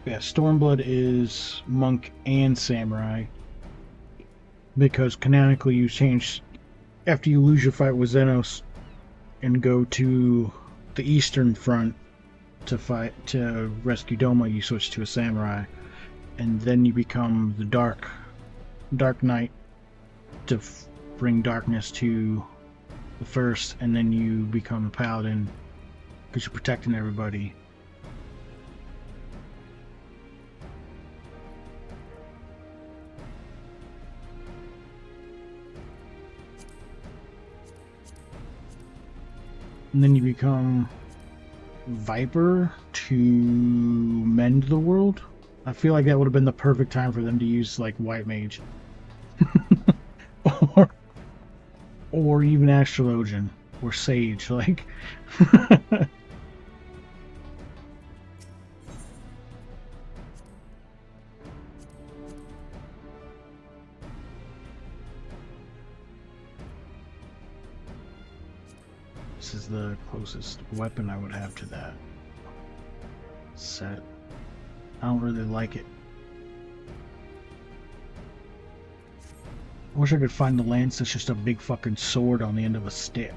Yeah, Stormblood is monk and samurai because canonically you change after you lose your fight with Xenos and go to the Eastern Front to rescue Doma. You switch to a samurai, and then you become the Dark Knight to bring darkness to the First, and then you become a paladin because you're protecting everybody. And then you become Viper to mend the world. I feel like that would have been the perfect time for them to use like White Mage. or even Astrologian or Sage, like this is the closest weapon I would have to that set. I don't really like it. I wish I could find the lance that's just a big fucking sword on the end of a stick.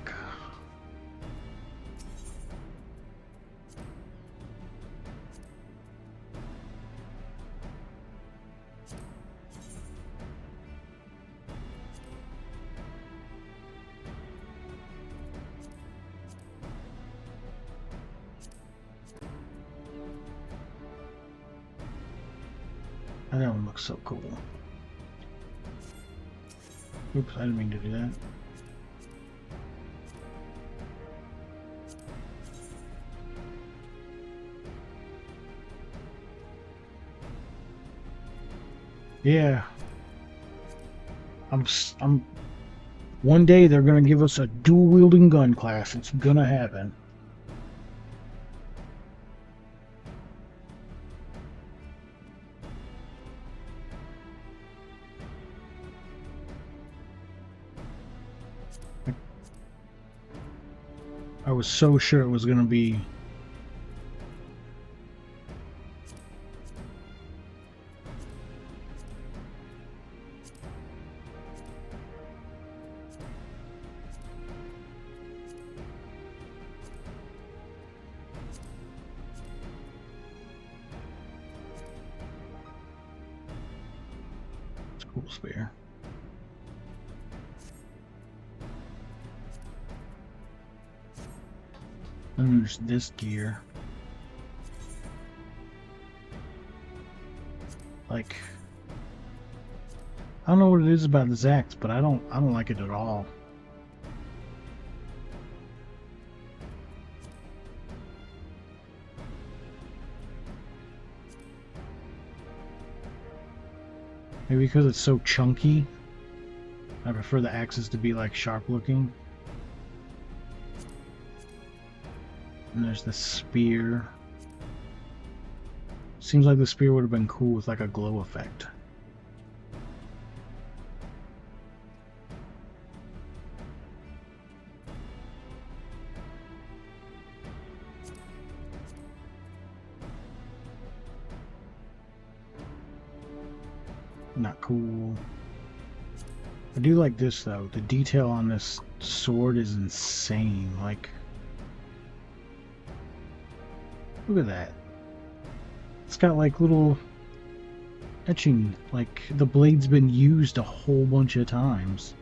That one looks so cool. Oops, I didn't mean to do that. Yeah. I'm one day they're gonna give us a dual wielding gun class. It's gonna happen. I was so sure it was gonna be cool spear. And there's this gear. Like, I don't know what it is about this axe, but I don't like it at all. Maybe because it's so chunky. I prefer the axes to be like sharp looking. And there's the spear. Seems like the spear would have been cool with like a glow effect. Not cool. I do like this though. The detail on this sword is insane. Like, look at that. It's got like little etching. Like the blade's been used a whole bunch of times.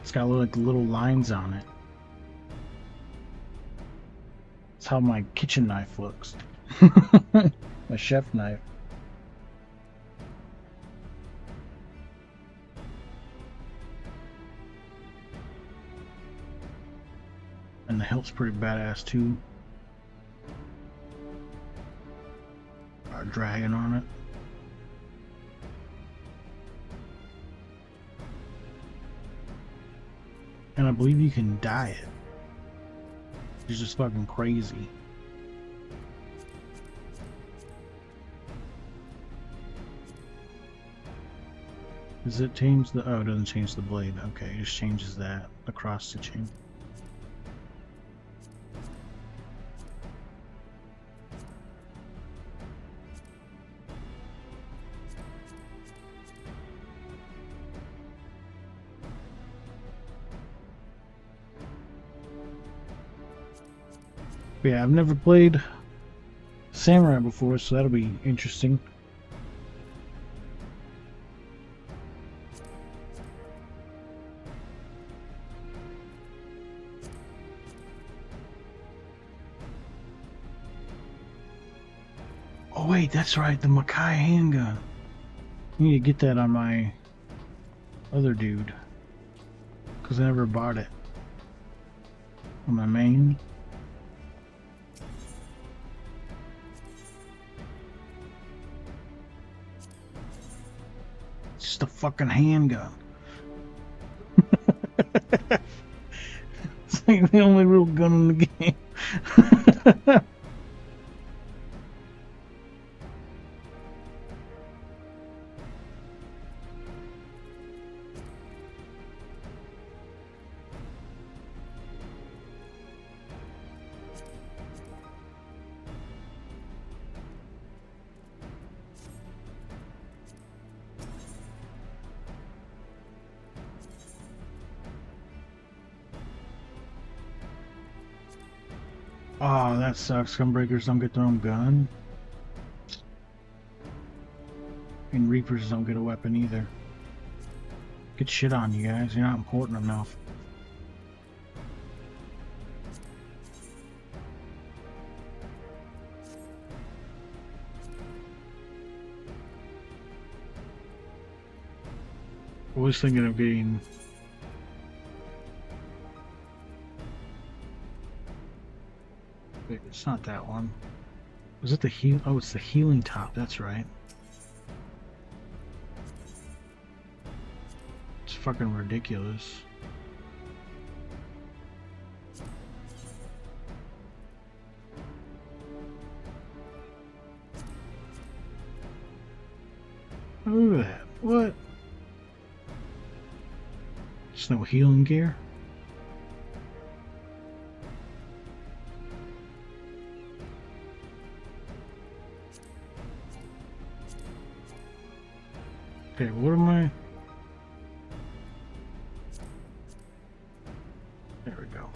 It's got like little lines on it. That's how my kitchen knife looks. My chef knife. And the hilt's pretty badass too. Our dragon on it. And I believe you can dye it. It's just fucking crazy. Does it change the... Oh, it doesn't change the blade. Okay, it just changes that across stitching. But yeah, I've never played Samurai before, so that'll be interesting. Oh wait, that's right, the Makai handgun. I need to get that on my other dude, because I never bought it on my main. It's just a fucking handgun. It's like the only real gun in the game. Oh, that sucks. Gunbreakers don't get their own gun. And Reapers don't get a weapon either. Get shit on, you guys. You're not important enough. I was thinking of getting... Wait, it's not that one. Was it the heal? Oh, it's the healing top. That's right. It's fucking ridiculous. Look at that. What? There's no healing gear? Okay, what am I? There we go.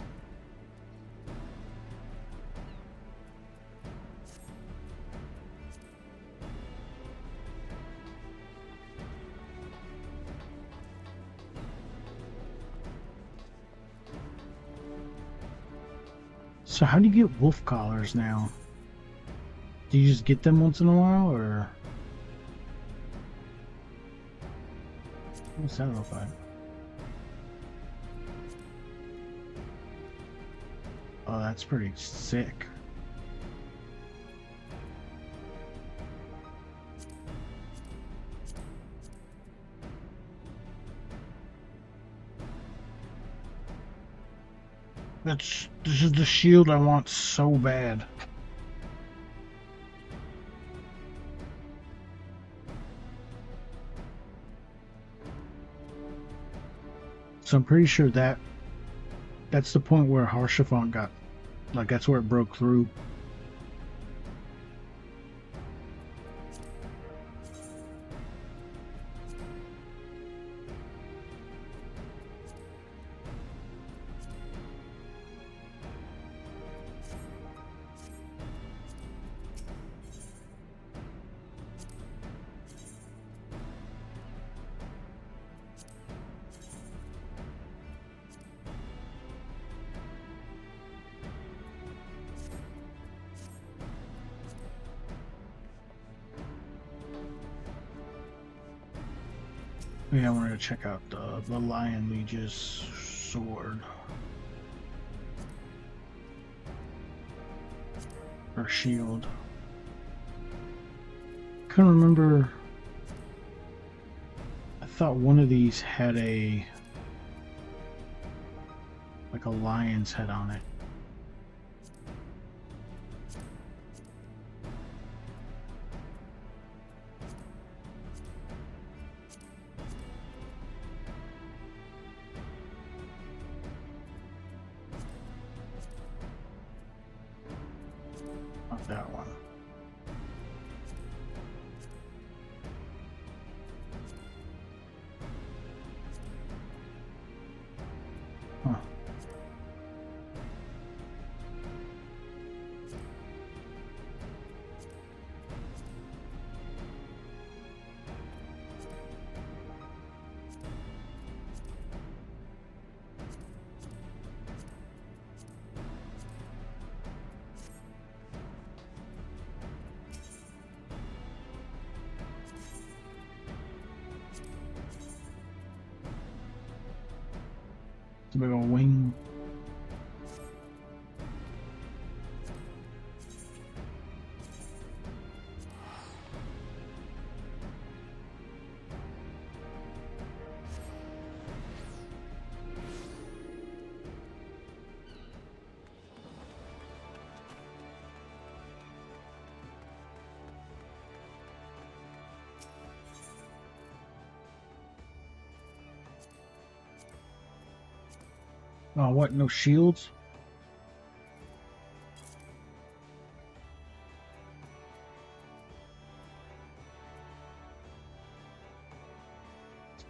So how do you get wolf collars now? Do you just get them once in a while, or? What's that look like? Oh, that's pretty sick. This is the shield I want so bad. So I'm pretty sure that's the point where Harshaphant got, like, that's where it broke through. Yeah, I wanted to check out the Lion Liege's sword. or shield. Couldn't remember. I thought one of these had a like a lion's head on it. Not that one. Huh. It's a big old wing. Oh, what? No shields?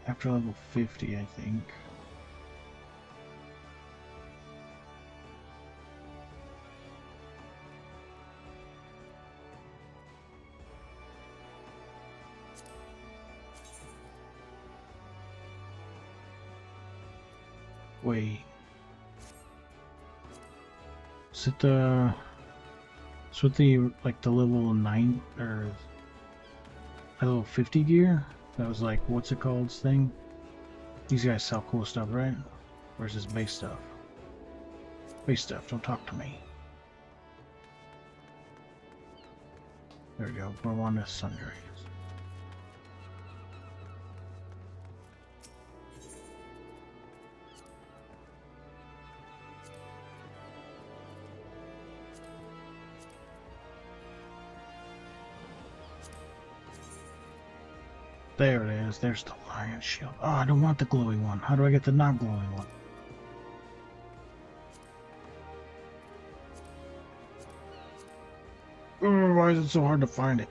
After level 50, I think. Wait. Is it the... Is it the, like, the level 9, or... level 50 gear? That was like, what's it called, thing? These guys sell cool stuff, right? Or is this base stuff? Base stuff, don't talk to me. There we go, Rwanda Sundries. There it is, there's the lion shield. Oh, I don't want the glowy one. How do I get the not glowing one? Oh, why is it so hard to find it?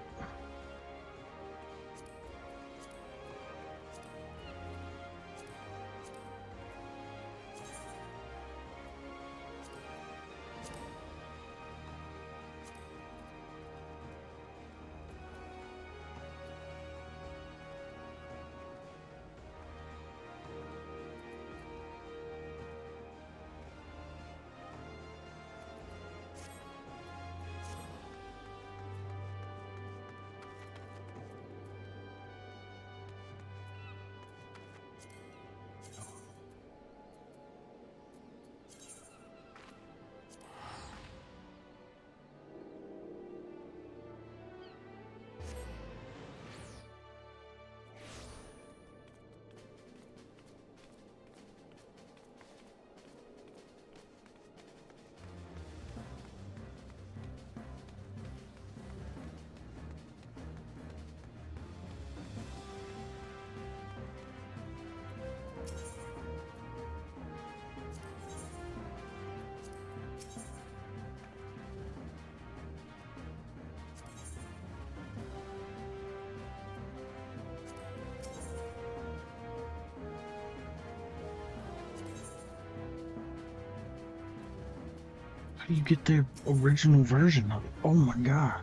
How do you get the original version of it? Oh my god.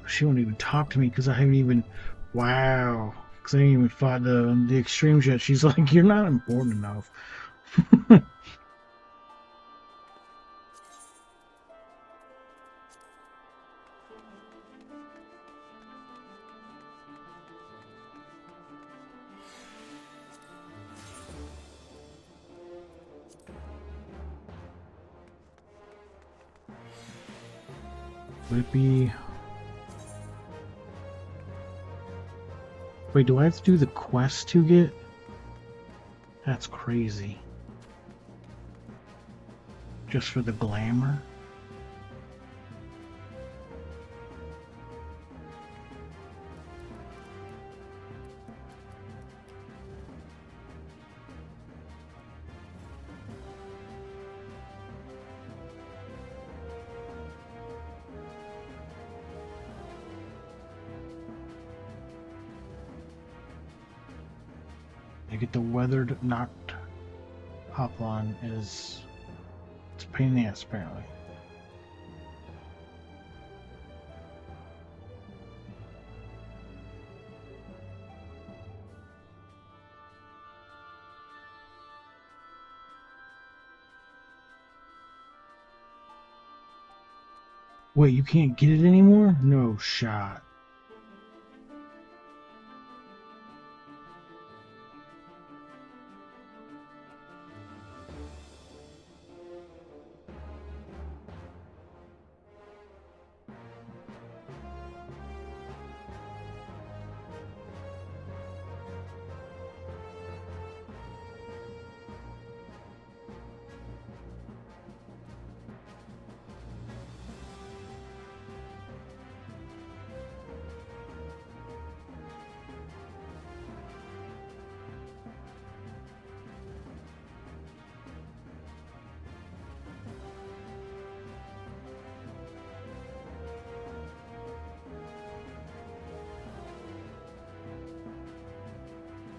She won't even talk to me because I haven't even... Wow. Because I didn't even fought the extremes yet. She's like, you're not important enough. Would it be... Wait, do I have to do the quest to get... That's crazy. Just for the glamour? I get the weathered knocked Hoplon is... It's a pain in the ass, apparently. Wait, you can't get it anymore? No shot.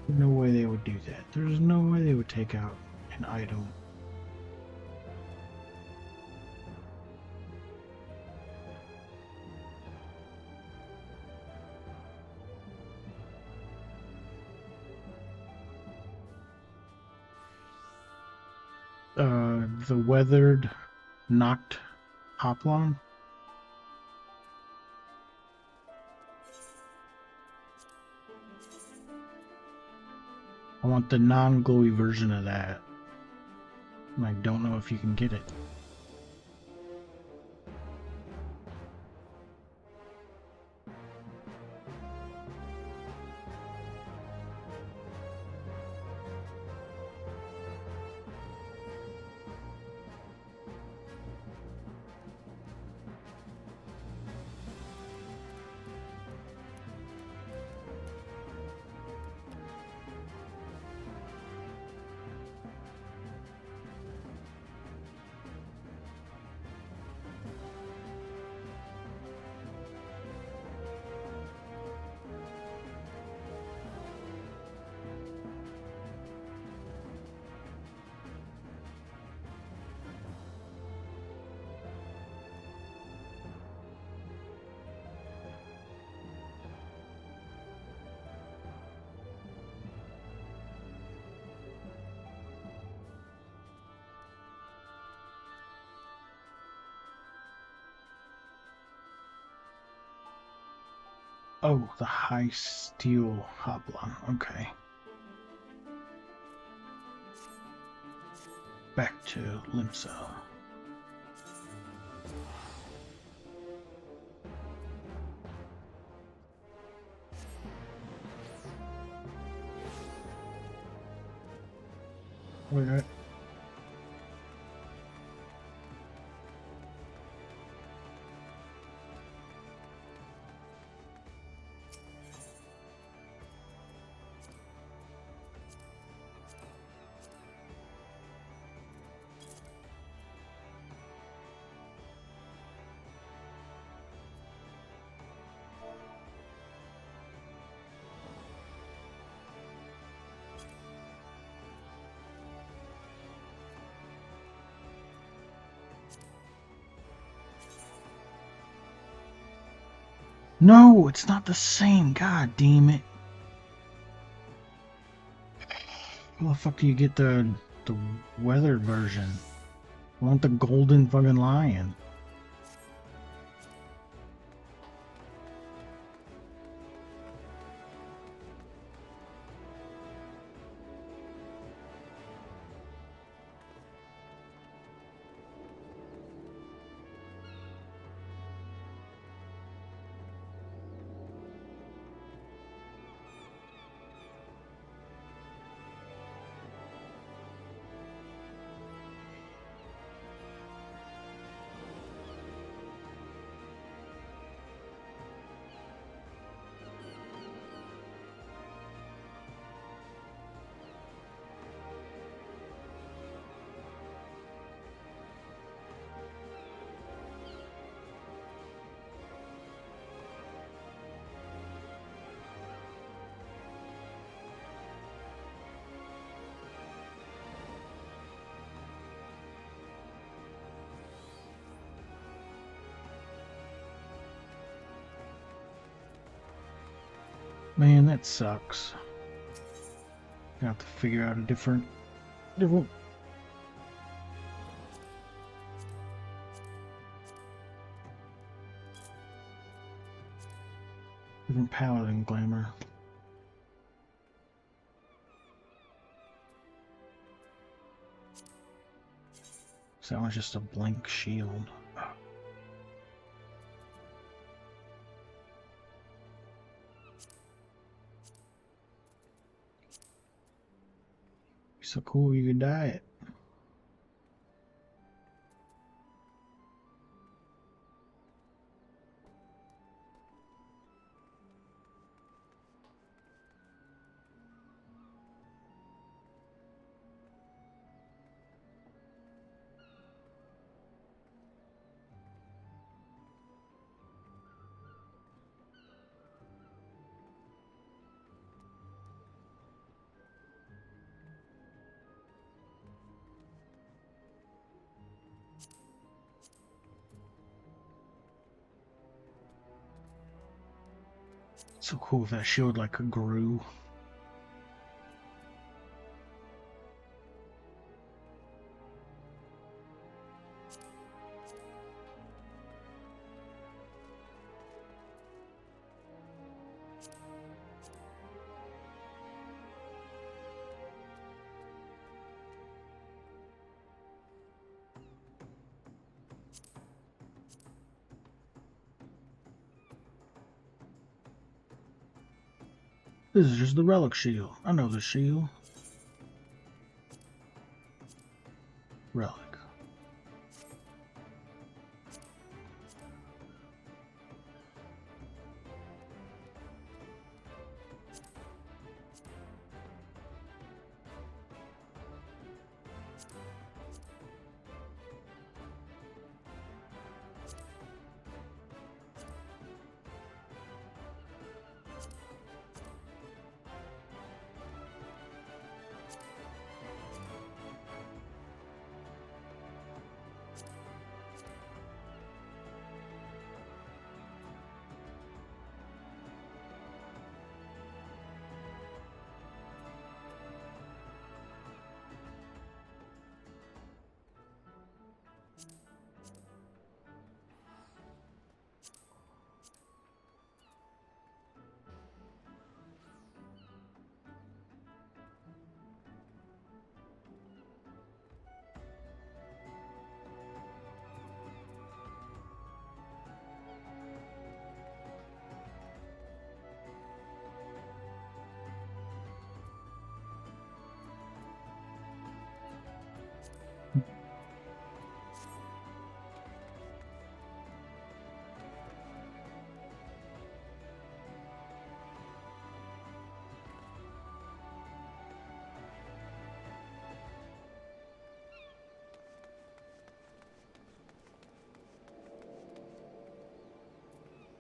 No way they would do that. There's no way they would take out an item. The weathered knocked Hoplon? I want the non-glowy version of that. And I don't know if you can get it. Oh, the high steel Hoplon. Okay. Back to Limsa. Wait, no, it's not the same. God damn it. How the fuck do you get the weathered version? I want the golden fucking lion. Man, that sucks. Gonna have to figure out a different different paladin glamour. So that one's just a blank shield. So cool you could dye it. So cool if that shield like grew. This is just the relic shield. I know the shield. Relic.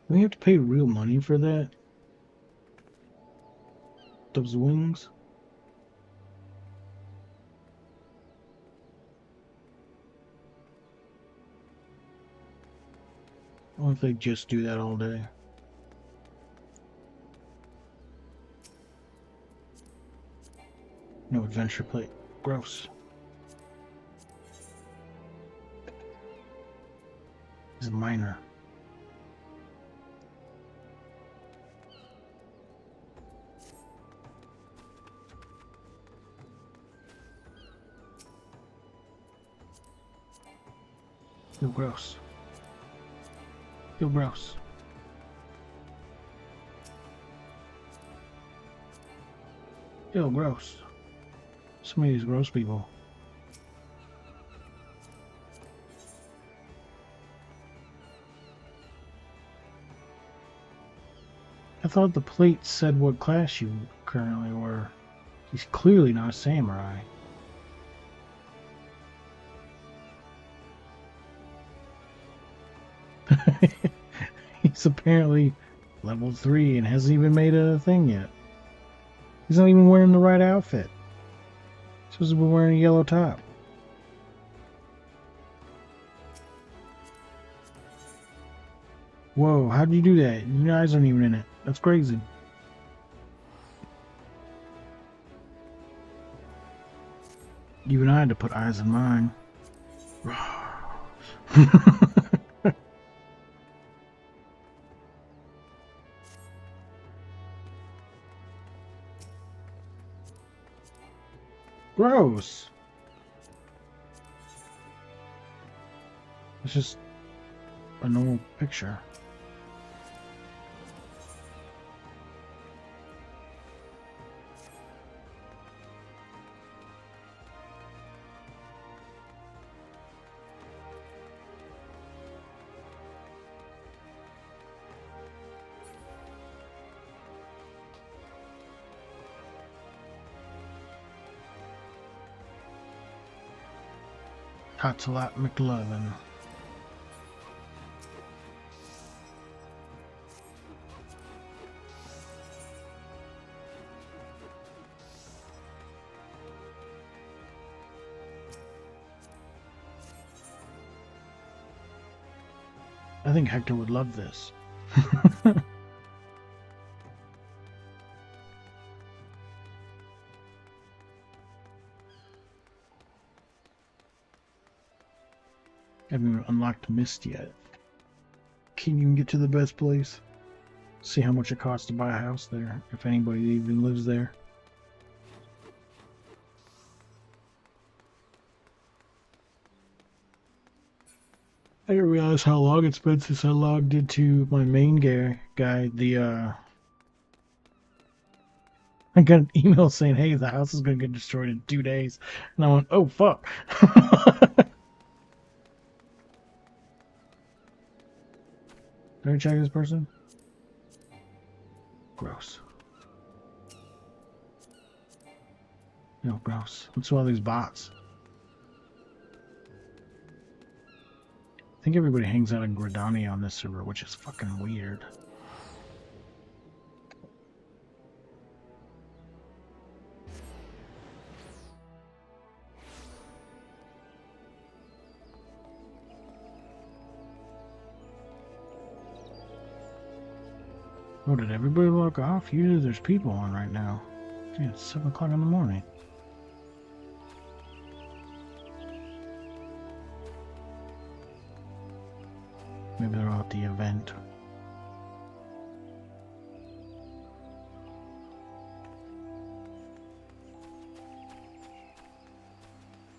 Do we have to pay real money for that? Those wings? I wonder if they just do that all day. No adventure plate. Gross. He's a miner. Feel gross. Feel gross. Feel gross. Some of these gross people. I thought the plate said what class you currently were. He's clearly not a samurai. He's apparently level 3 and hasn't even made a thing yet. He's not even wearing the right outfit. He's supposed to be wearing a yellow top. Whoa, how'd you do that? Your eyes aren't even in it. That's crazy. Even I had to put eyes in mine. Gross. It's just a normal picture. Hatzalat McLovin. I think Hector would love this. Haven't even unlocked Mist yet. Can't even get to the best place. See how much it costs to buy a house there, if anybody even lives there. I didn't realize how long it's been since I logged into my main guy. I got an email saying, hey, the house is going to get destroyed in 2 days. And I went, oh, fuck. Did I check this person? Gross. No, gross. What's with all these bots? I think everybody hangs out in Gridania on this server, which is fucking weird. Oh, did everybody log off? Usually there's people on right now. Yeah, it's 7 o'clock in the morning. Maybe they're all at the event.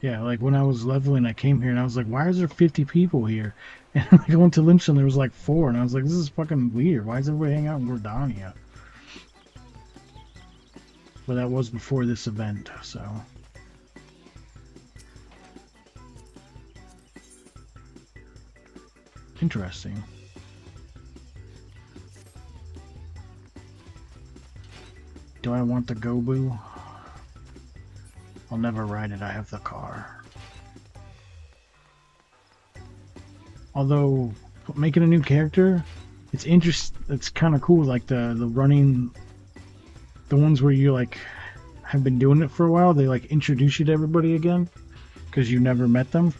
Yeah, like when I was leveling, I came here and I was like, why is there 50 people here? And I went to Lynch and there was like 4, and I was like, this is fucking weird. Why is everybody hanging out in Gordania? But that was before this event, so. Interesting. Do I want the Gobu? I'll never ride it, I have the car. Although, making a new character, it's kind of cool, like the running, the ones where you like have been doing it for a while, they like introduce you to everybody again, because you never met them.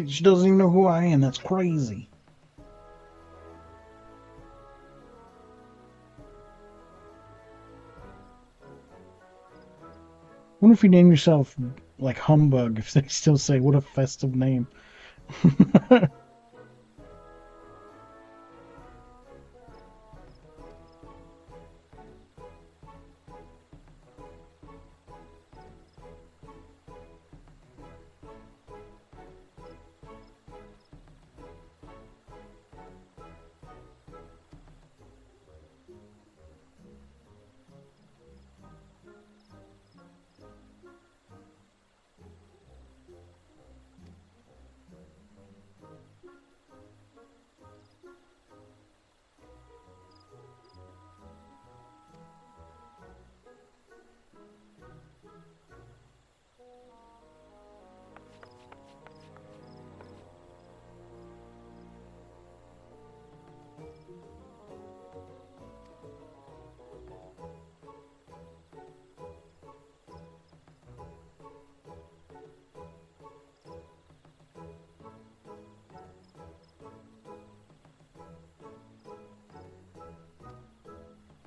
She doesn't even know who I am. That's crazy. Wonder if you name yourself like Humbug, if they still say what a festive name.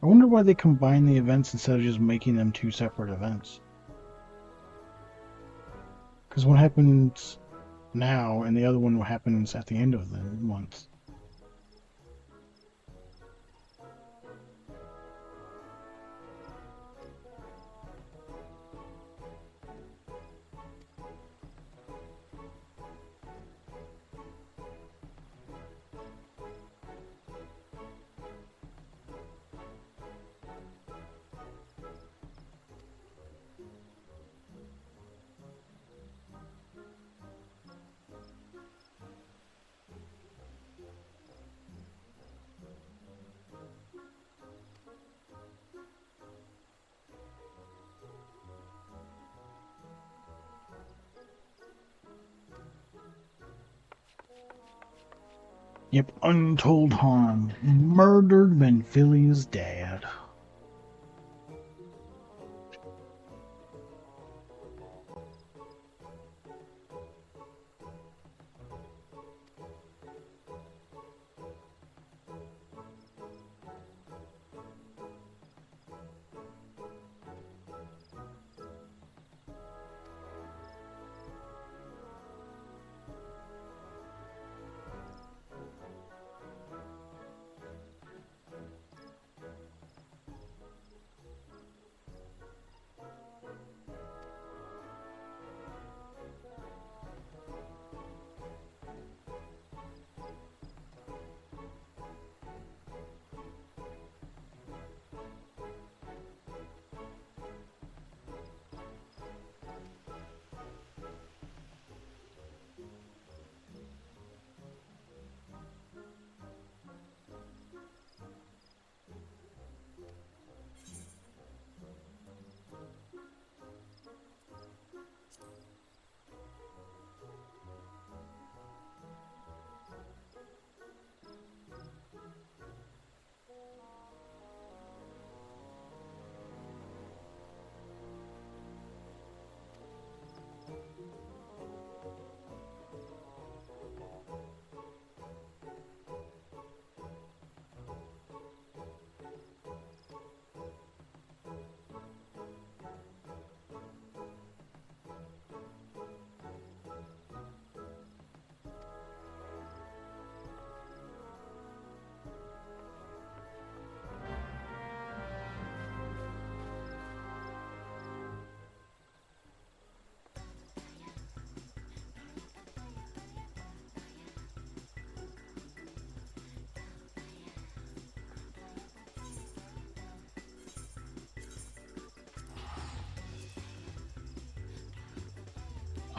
I wonder why they combine the events instead of just making them two separate events. Because one happens now, and the other one happens at the end of the month. Yep, untold harm. Murdered Benfilia's dad.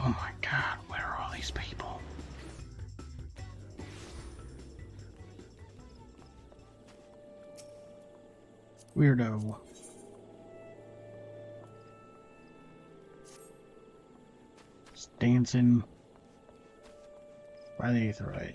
Oh my god, where are all these people? Weirdo. Just dancing by the Aetheryte.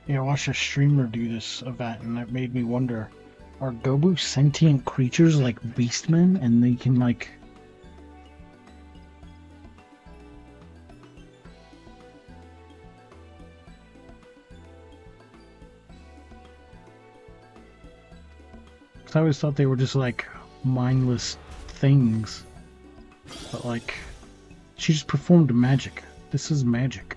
Yeah, I watched a streamer do this event, and that made me wonder, are Gobu sentient creatures like beastmen, and they can, like... 'Cause I always thought they were just like mindless things. But like, she just performed magic. This is magic.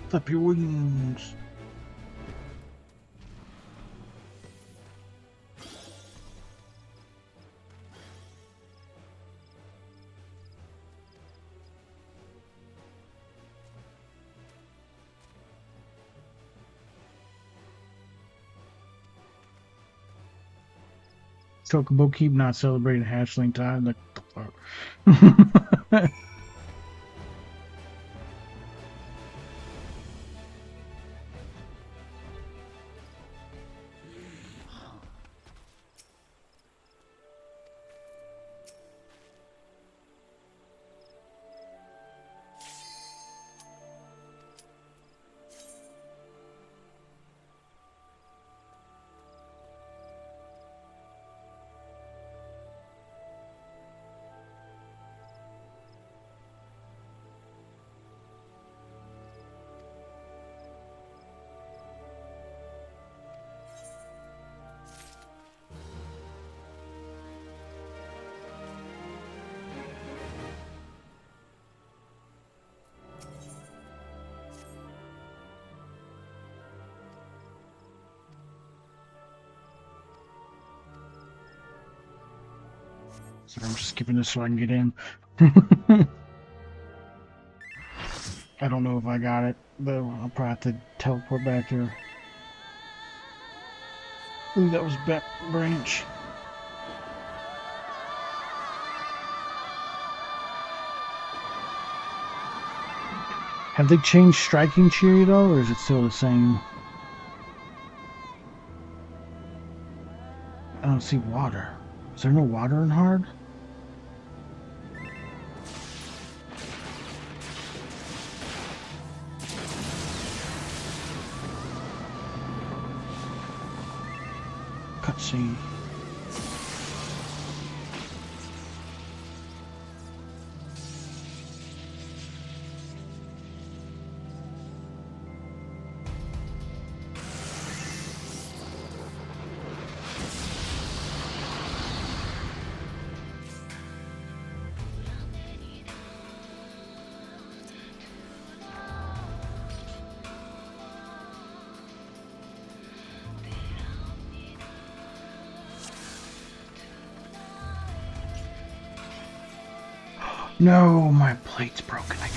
Flap your wings. Chocobo keep not celebrating hatchling time. Like, so I'm just skipping this so I can get in. I don't know if I got it, but I'll probably have to teleport back there. Ooh, that was branch. Have they changed striking cheery though, or is it still the same? I don't see water. Is there no water in hard? Cutscene. No, my plate's broken again.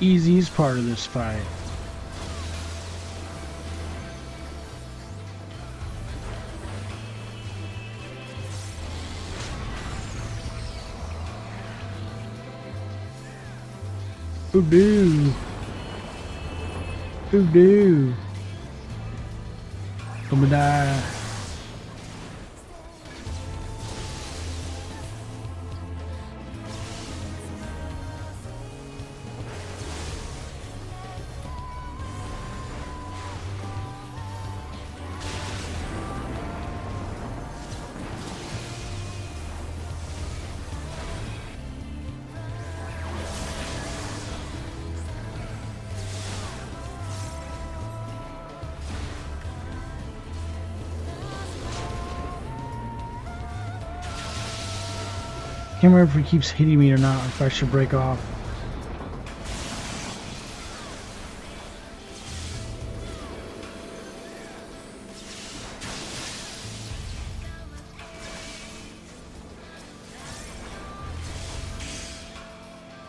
Easiest part of this fight. Hoodoo. Hoodoo. Gonna die. Can't remember if he keeps hitting me or not, if I should break off.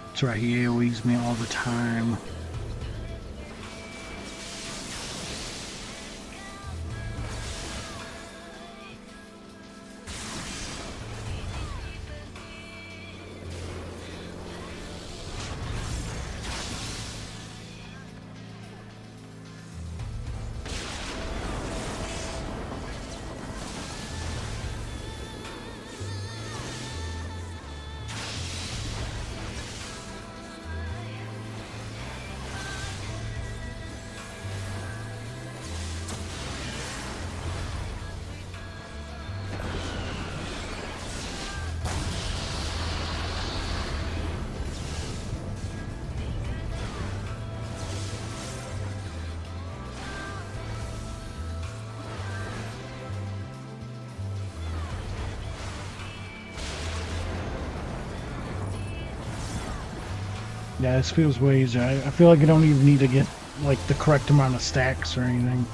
That's right, he AoEs me all the time. Yeah, this feels way easier. I feel like I don't even need to get like the correct amount of stacks or anything.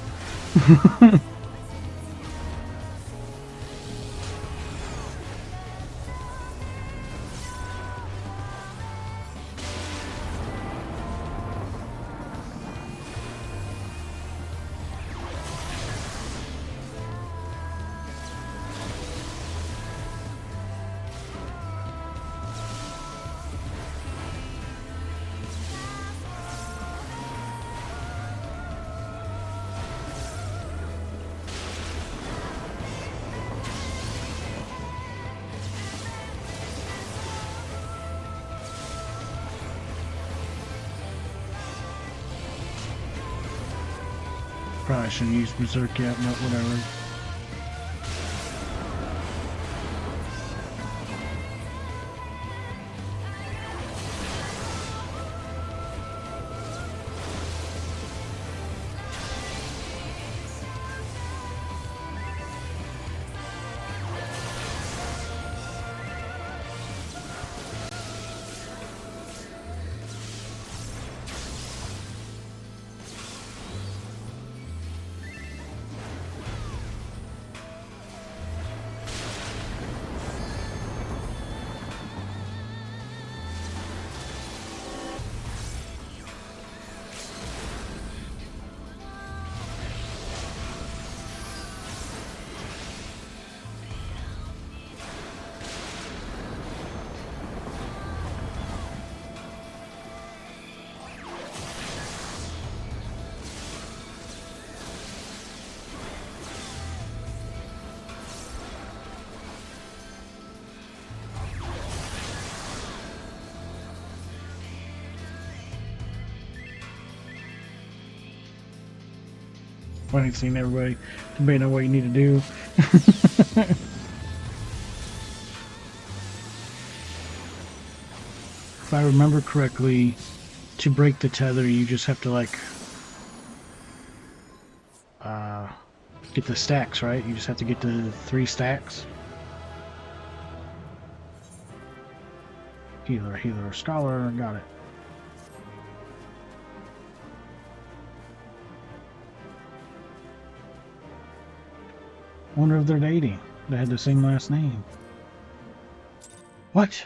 Probably shouldn't use Berserk yet, but whatever. funny seeing everybody debating on what you need to do. If I remember correctly, to break the tether, you just have to like get the stacks, right? You just have to get the 3 stacks. Healer, healer, scholar, got it. Wonder if they're dating. They had the same last name. What?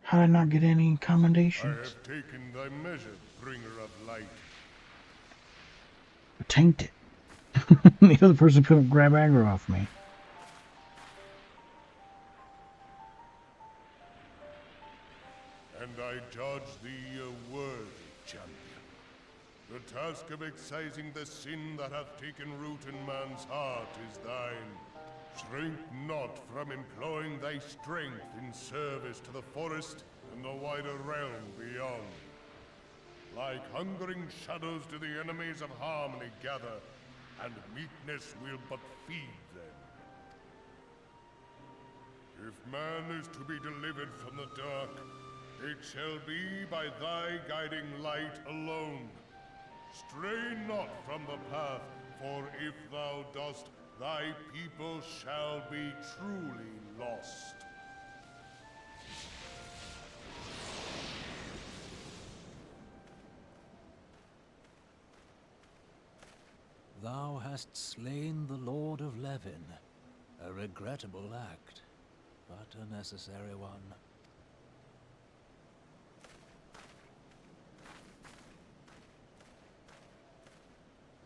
How did I not get any
I
commendations?
have taken thy measure, bringer of light.
Tainted. The other person couldn't grab aggro off me.
And I judge thee a worthy champion. The task of excising the sin that hath taken root in man's heart is thine. Shrink not from employing thy strength in service to the forest and the wider realm beyond. Like hungering shadows do the enemies of harmony gather, and meekness will but feed them. If man is to be delivered from the dark, it shall be by thy guiding light alone. Stray not from the path, for if thou dost, thy people shall be truly lost.
Thou hast slain the Lord of Levin. A regrettable act, but a necessary one.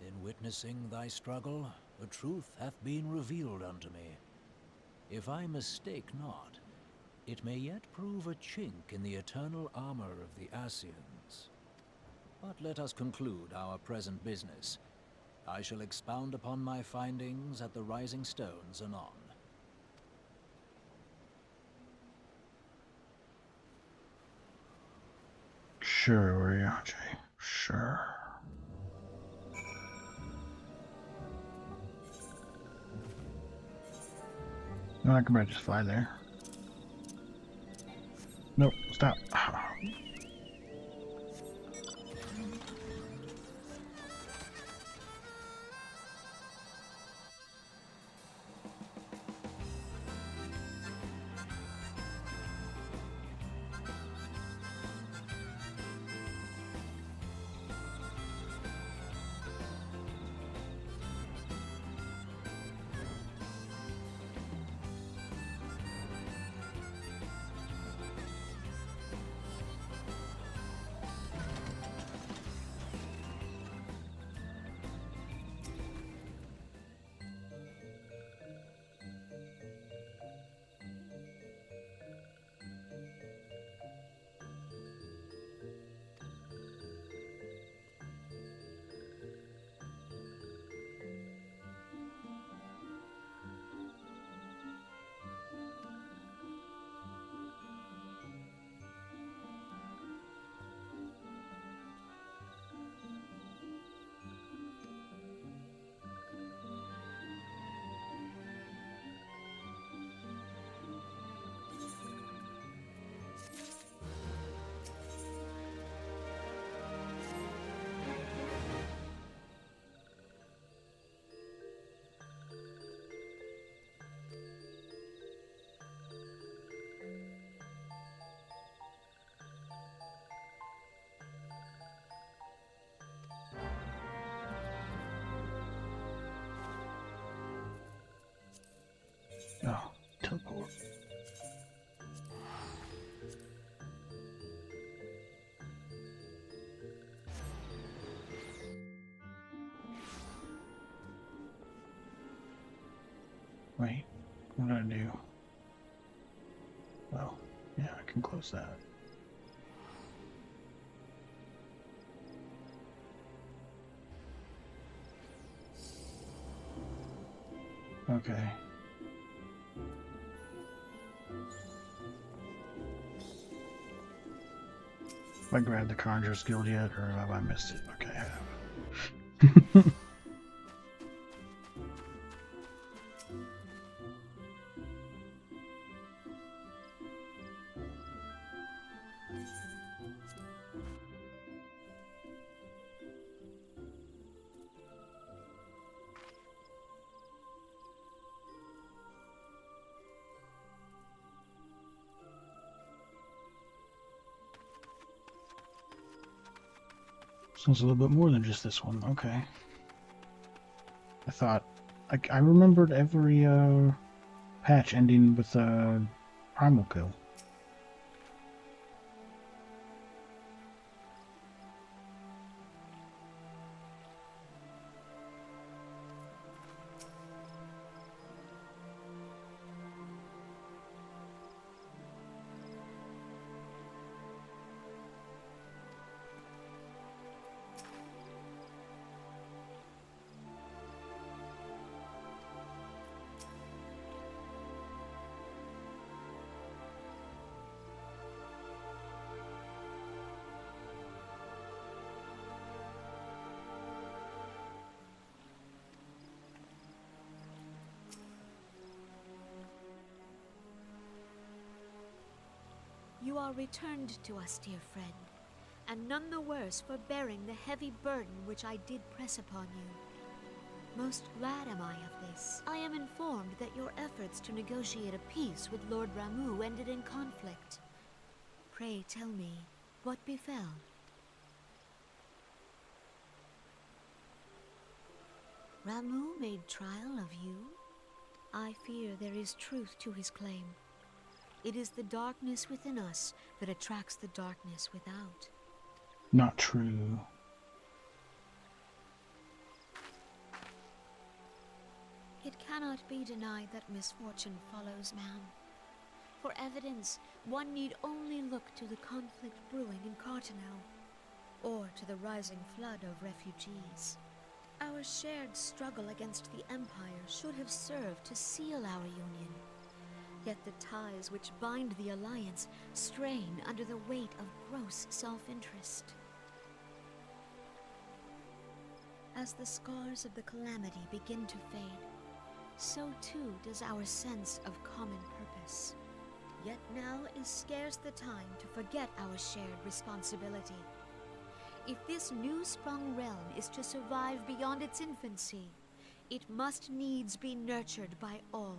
In witnessing thy struggle, the truth hath been revealed unto me. If I mistake not, it may yet prove a chink in the eternal armor of the Ascians. But let us conclude our present business. I shall expound upon my findings at the Rising Stones anon.
Sure, Oriache. Sure. No, I can just fly there. Nope, stop. Oh, teleport. Wait, what did I do? Well, yeah, I can close that. Okay. Have I grabbed the Conjurer's Guild yet, or have I missed it? Okay, I have. So it's a little bit more than just this one. Okay. I thought... I remembered every patch ending with a primal kill.
You are returned to us, dear friend, and none the worse for bearing the heavy burden which I did press upon you. Most glad am I of this. I am informed that your efforts to negotiate a peace with Lord Ramuh ended in conflict. Pray tell me, what befell? Ramuh made trial of you? I fear there is truth to his claim. It is the darkness within us that attracts the darkness without.
Not true.
It cannot be denied that misfortune follows man. For evidence, one need only look to the conflict brewing in Cartanel, or to the rising flood of refugees. Our shared struggle against the Empire should have served to seal our union. Yet the ties which bind the Alliance strain under the weight of gross self-interest. As the scars of the calamity begin to fade, so too does our sense of common purpose. Yet now is scarce the time to forget our shared responsibility. If this new-sprung realm is to survive beyond its infancy, it must needs be nurtured by all.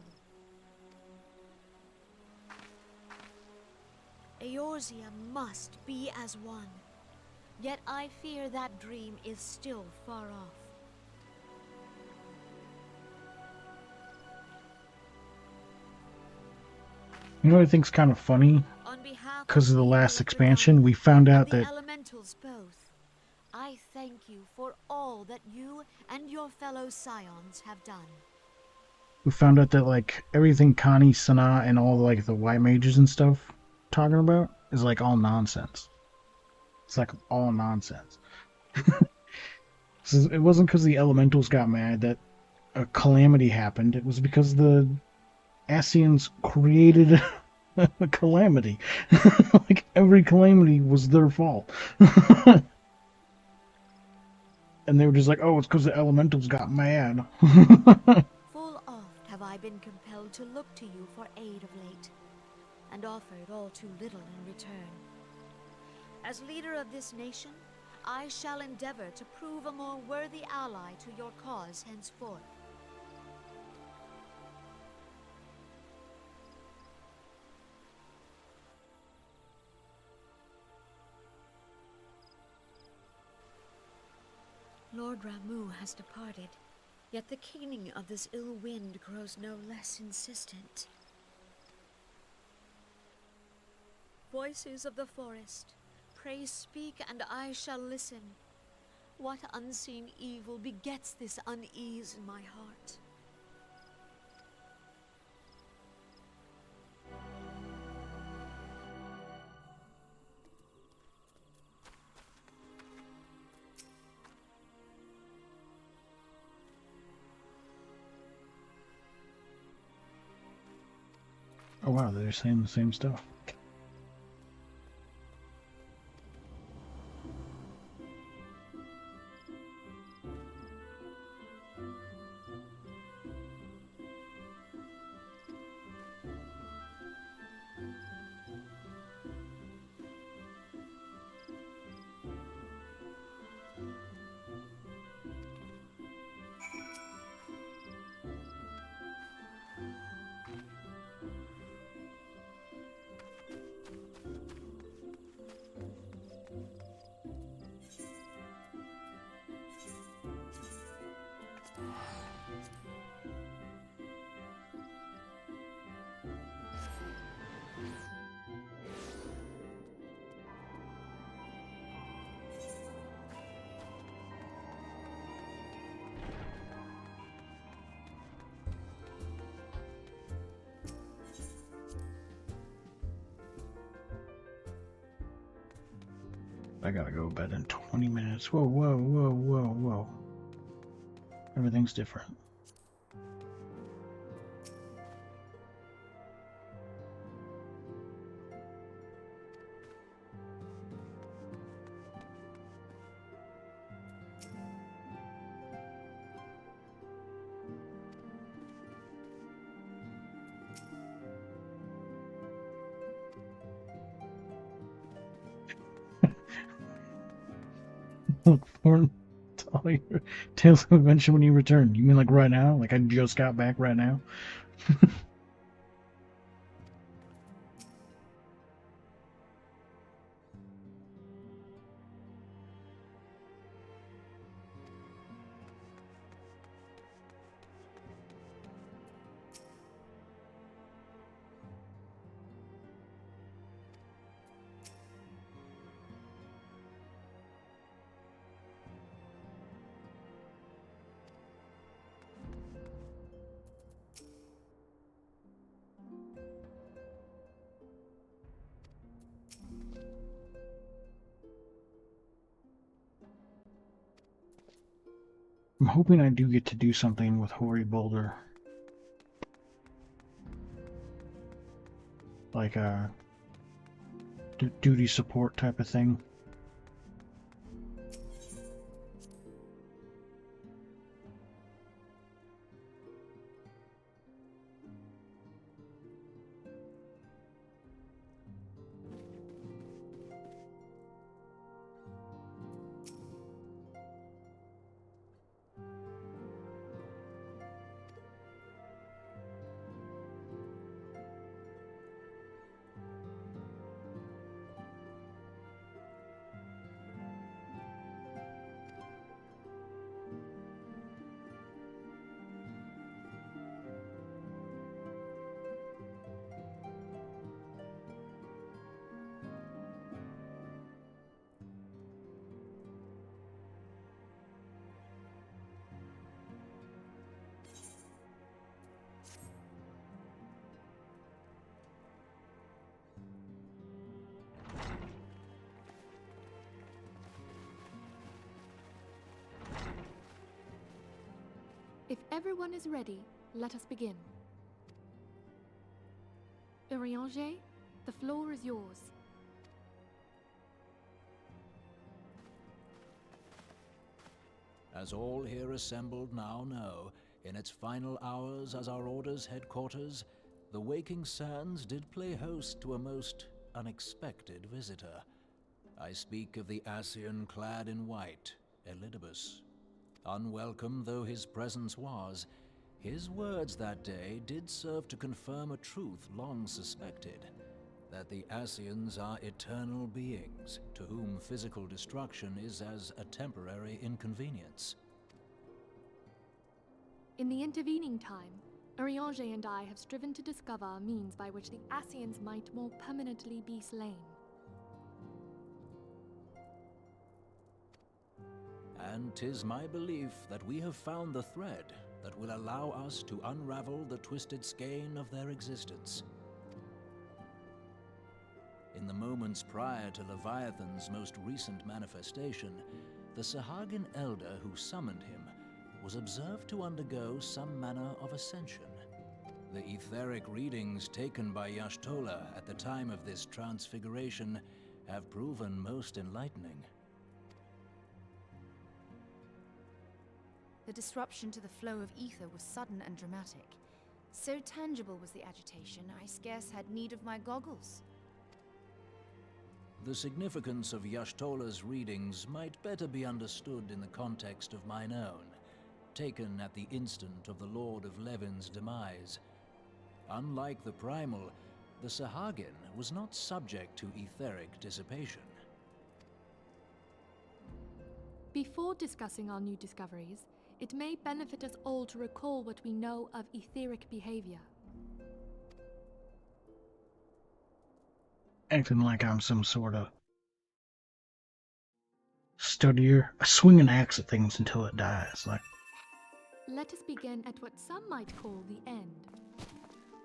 Eorzea must be as one. Yet I fear that dream is still far off.
You know what I think's kind of funny? Because of the last expansion, we found out that...
Elementals both, I thank you for all that you and your fellow scions have done.
We found out that, like, everything Connie, Sana, and all, like, the white mages and stuff talking about is, like, all nonsense. It's, like, all nonsense. It wasn't because the elementals got mad that a calamity happened. It was because the Ascians created a calamity. Like, every calamity was their fault. And they were just like, oh, it's because the elementals got mad.
Full oft have I been compelled to look to you for aid of late, and offered all too little in return. As leader of this nation, I shall endeavor to prove a more worthy ally to your cause henceforth. Lord Ramuh has departed, yet the keening of this ill wind grows no less insistent. Voices of the forest, pray speak and I shall listen. What unseen evil begets this unease in my heart?
Oh wow, they're saying the same stuff. I gotta go to bed in 20 minutes. Whoa, whoa, whoa, whoa, whoa. Everything's different. Look forward to all your tales of adventure when you return. You mean like right now? Like I just got back right now? I'm hoping I do get to do something with Hoary Boulder. Like a duty support type of thing.
If everyone is ready, let us begin. Urianger, the floor is yours.
As all here assembled now know, in its final hours as our Order's headquarters, the Waking Sands did play host to a most unexpected visitor. I speak of the Ascian clad in white, Elidibus. Unwelcome though his presence was, his words that day did serve to confirm a truth long suspected, that the Ascians are eternal beings, to whom physical destruction is as a temporary inconvenience.
In the intervening time, Urianger and I have striven to discover a means by which the Ascians might more permanently be slain.
And 'tis my belief that we have found the thread that will allow us to unravel the twisted skein of their existence. In the moments prior to Leviathan's most recent manifestation, the Sahagin elder who summoned him was observed to undergo some manner of ascension. The etheric readings taken by Y'shtola at the time of this transfiguration have proven most enlightening.
The disruption to the flow of ether was sudden and dramatic. So tangible was the agitation, I scarce had need of my goggles.
The significance of Y'shtola's readings might better be understood in the context of mine own, taken at the instant of the Lord of Levin's demise. Unlike the Primal, the Sahagin was not subject to etheric dissipation.
Before discussing our new discoveries, it may benefit us all to recall what we know of etheric behavior.
Acting like I'm some sort of studier. I swing an axe at things until it dies. Like,
Let us begin at what some might call the end.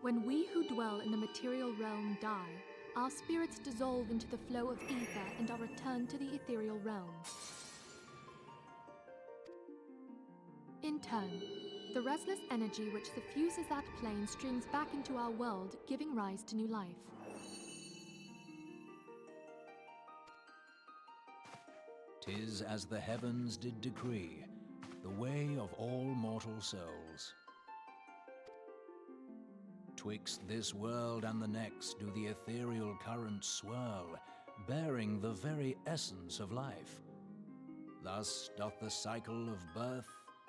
When we who dwell in the material realm die, our spirits dissolve into the flow of ether and are returned to the ethereal realm. In turn, the restless energy which suffuses that plane streams back into our world, giving rise to new life.
"'Tis as the heavens did decree, the way of all mortal souls. Twixt this world and the next do the ethereal currents swirl, bearing the very essence of life. Thus doth the cycle of birth,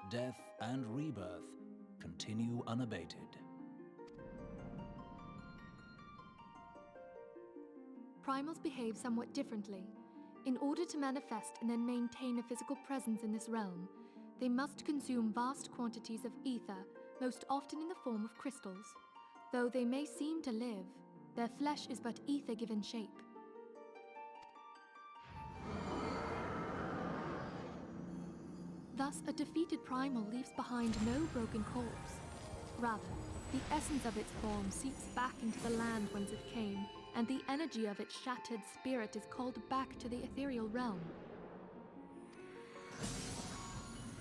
death, and rebirth continue unabated."
Primals behave somewhat differently. In order to manifest and then maintain a physical presence in this realm, they must consume vast quantities of ether, most often in the form of crystals. Though they may seem to live, their flesh is but ether given shape. Thus, a defeated primal leaves behind no broken corpse. Rather, the essence of its form seeps back into the land whence it came, and the energy of its shattered spirit is called back to the ethereal realm.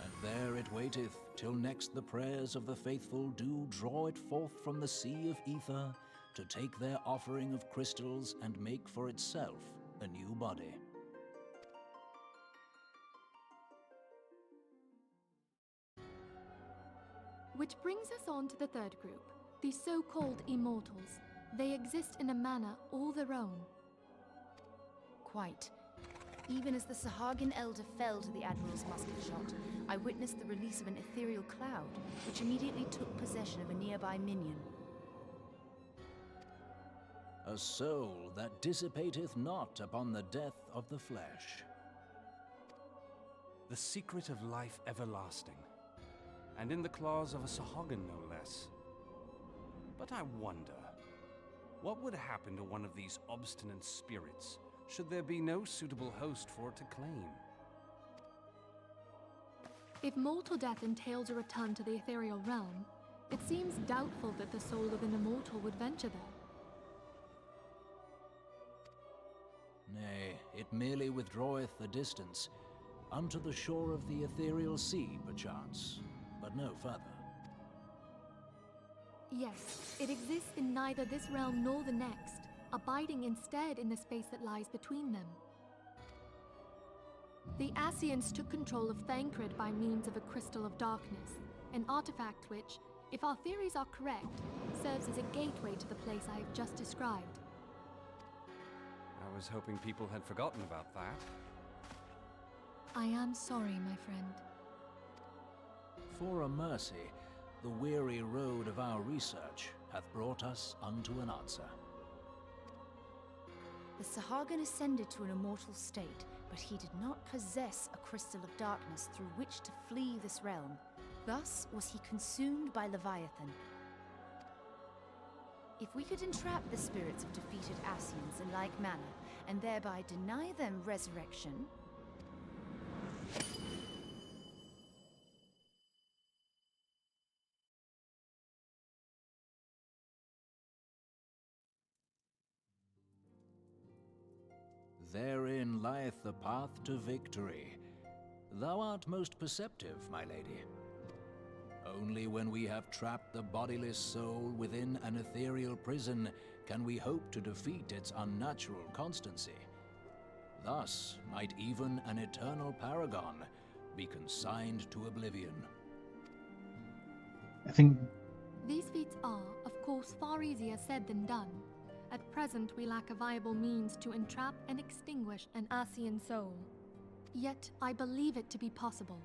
And there it waiteth, till next the prayers of the faithful do draw it forth from the sea of ether, to take their offering of crystals and make for itself a new body.
Which brings us on to the third group, the so-called immortals. They exist in a manner all their own.
Quite. Even as the Sahagin Elder fell to the Admiral's musket shot, I witnessed the release of an ethereal cloud, which immediately took possession of a nearby minion.
A soul that dissipateth not upon the death of the flesh.
The secret of life everlasting, and in the claws of a Sahagin no less. But I wonder, what would happen to one of these obstinate spirits should there be no suitable host for it to claim?
If mortal death entails a return to the ethereal realm, it seems doubtful that the soul of an immortal would venture there.
Nay, it merely withdraweth the distance, unto the shore of the ethereal sea, perchance, but no further.
Yes, it exists in neither this realm nor the next, abiding instead in the space that lies between them. The Ascians took control of Thancred by means of a crystal of darkness, an artifact which, if our theories are correct, serves as a gateway to the place I have just described.
I was hoping people had forgotten about that.
I am sorry, my friend.
For a mercy, the weary road of our research hath brought us unto an answer.
The Sahagin ascended to an immortal state, but he did not possess a crystal of darkness through which to flee this realm. Thus was he consumed by Leviathan. If we could entrap the spirits of defeated Ascians in like manner, and thereby deny them resurrection...
Therein lieth the path to victory. Thou art most perceptive, my lady. Only when we have trapped the bodiless soul within an ethereal prison can we hope to defeat its unnatural constancy. Thus might even an eternal paragon be consigned to oblivion.
I think
These feats are, of course, far easier said than done. At present, we lack a viable means to entrap and extinguish an Ascian soul. Yet, I believe it to be possible.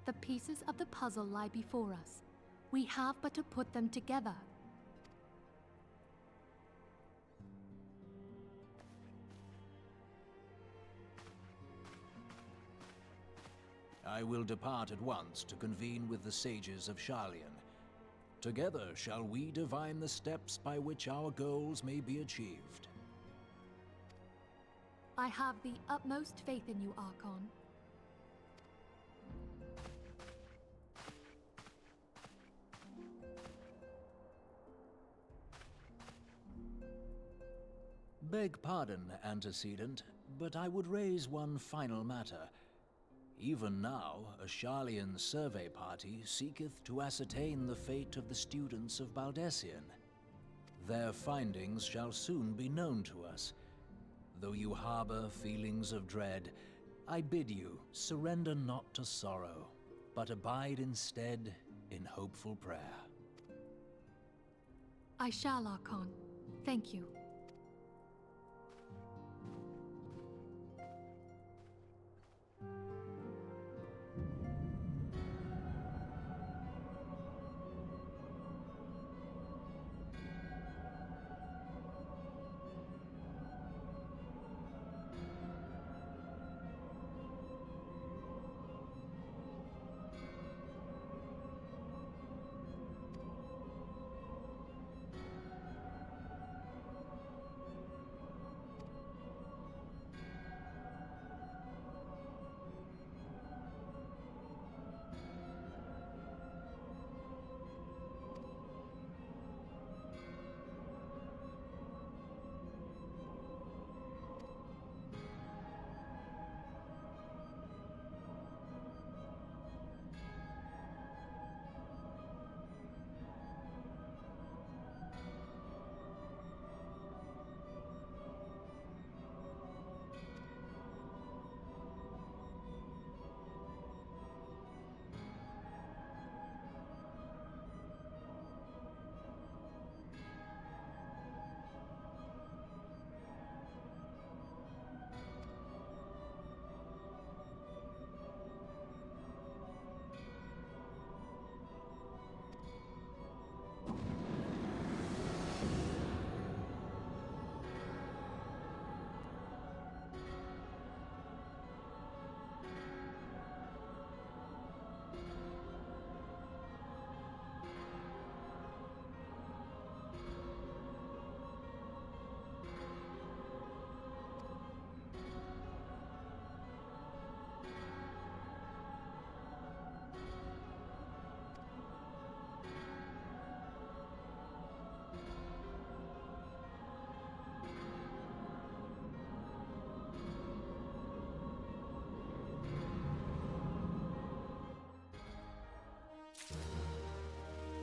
The pieces of the puzzle lie before us. We have but to put them together.
I will depart at once to convene with the sages of Sharlayan. Together shall we divine the steps by which our goals may be achieved.
I have the utmost faith in you, Archon.
Beg pardon, antecedent, but I would raise one final matter. Even now, a Sharlayan survey party seeketh to ascertain the fate of the students of Baldessian. Their findings shall soon be known to us. Though you harbor feelings of dread, I bid you surrender not to sorrow, but abide instead in hopeful prayer.
I shall, Archon. Thank you.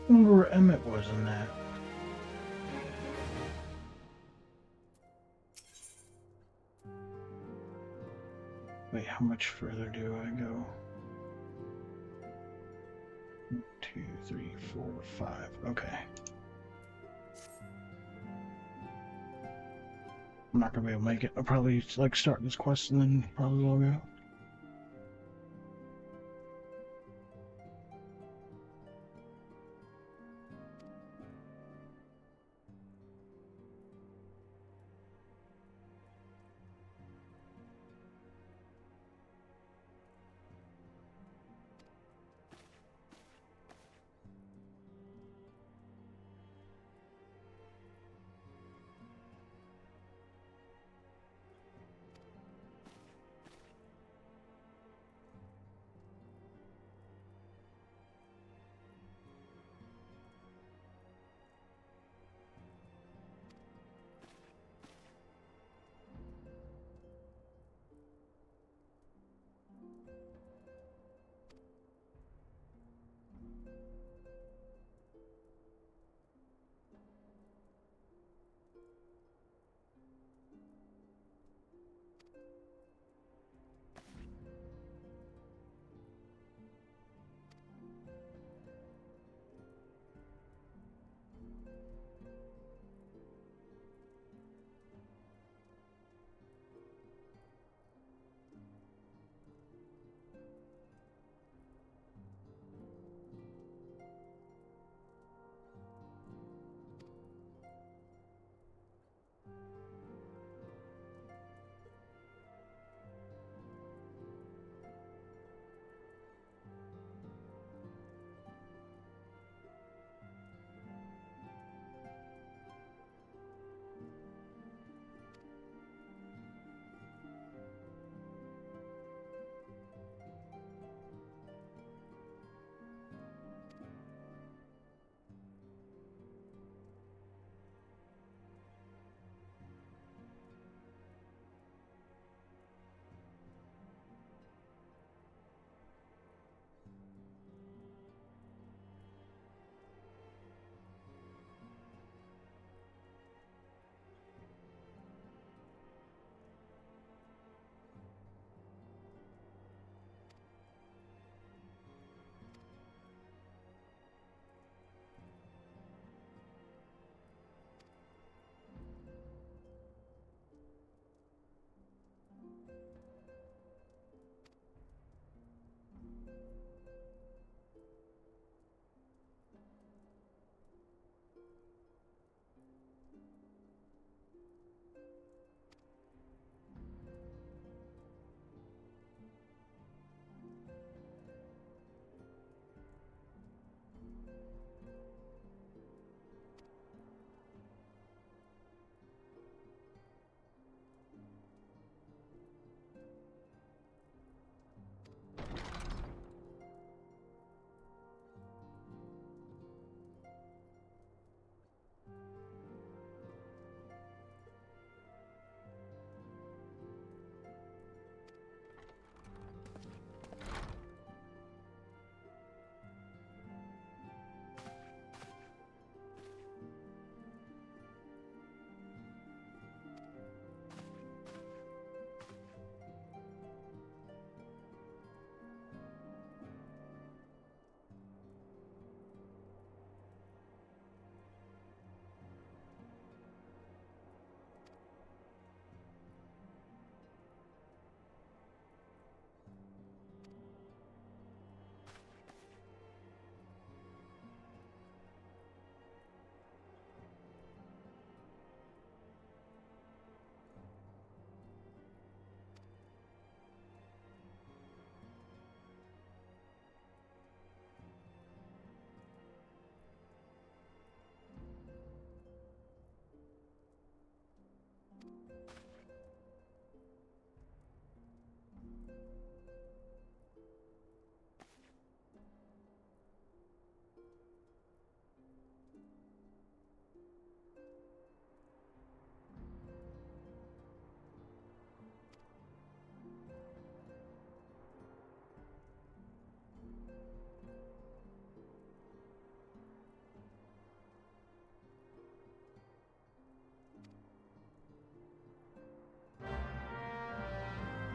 I wonder where Emmett was in that. Wait, how much further do I go? 1, 2, 3, 4, 5. Okay. I'm not gonna be able to make it. I'll probably like start this quest and then probably log out.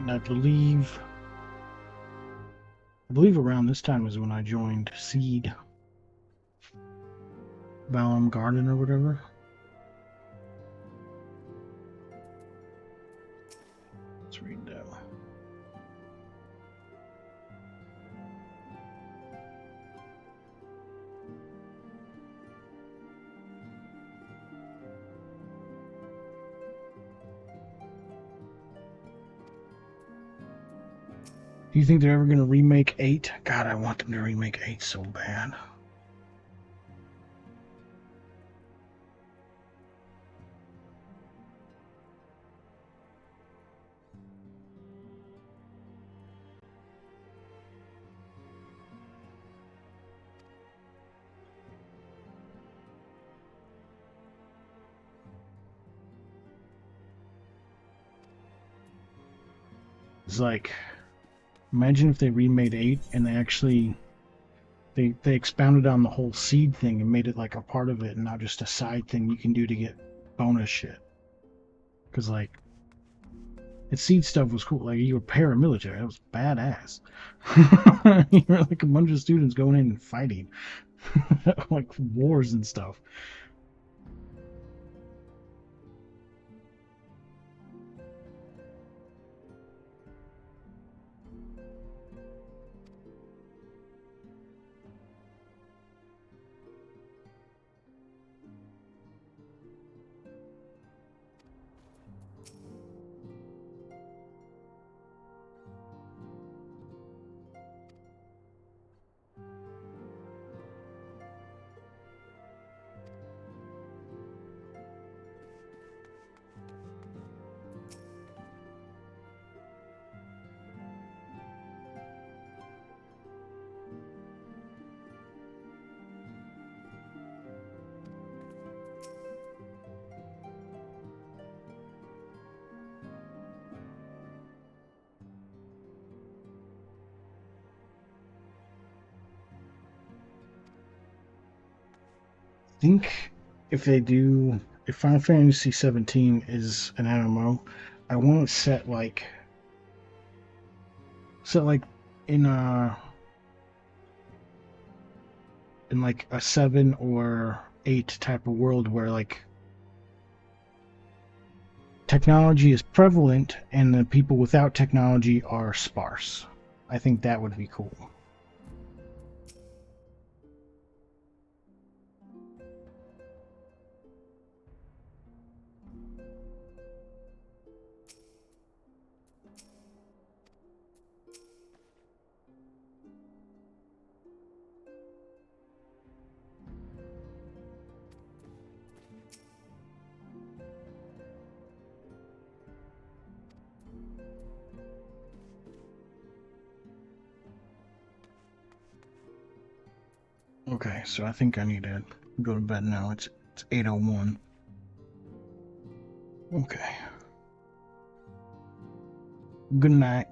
And I believe around this time is when I joined Seed. Valum Garden or whatever. Let's read that. Do you think they're ever going to remake 8? God, I want them to remake 8 so bad. It's like, imagine if they remade 8 and they actually they expounded on the whole Seed thing and made it like a part of it and not just a side thing you can do to get bonus shit. Because like, its Seed stuff was cool. Like, you were paramilitary. That was badass. You were like a bunch of students going in and fighting like wars and stuff. Think if Final Fantasy 17 is an MMO, I want to set like in like a 7 or 8 type of world where like technology is prevalent and the people without technology are sparse. I think that would be cool. Okay, so I think I need to go to bed now. It's 8:01. Okay. Good night.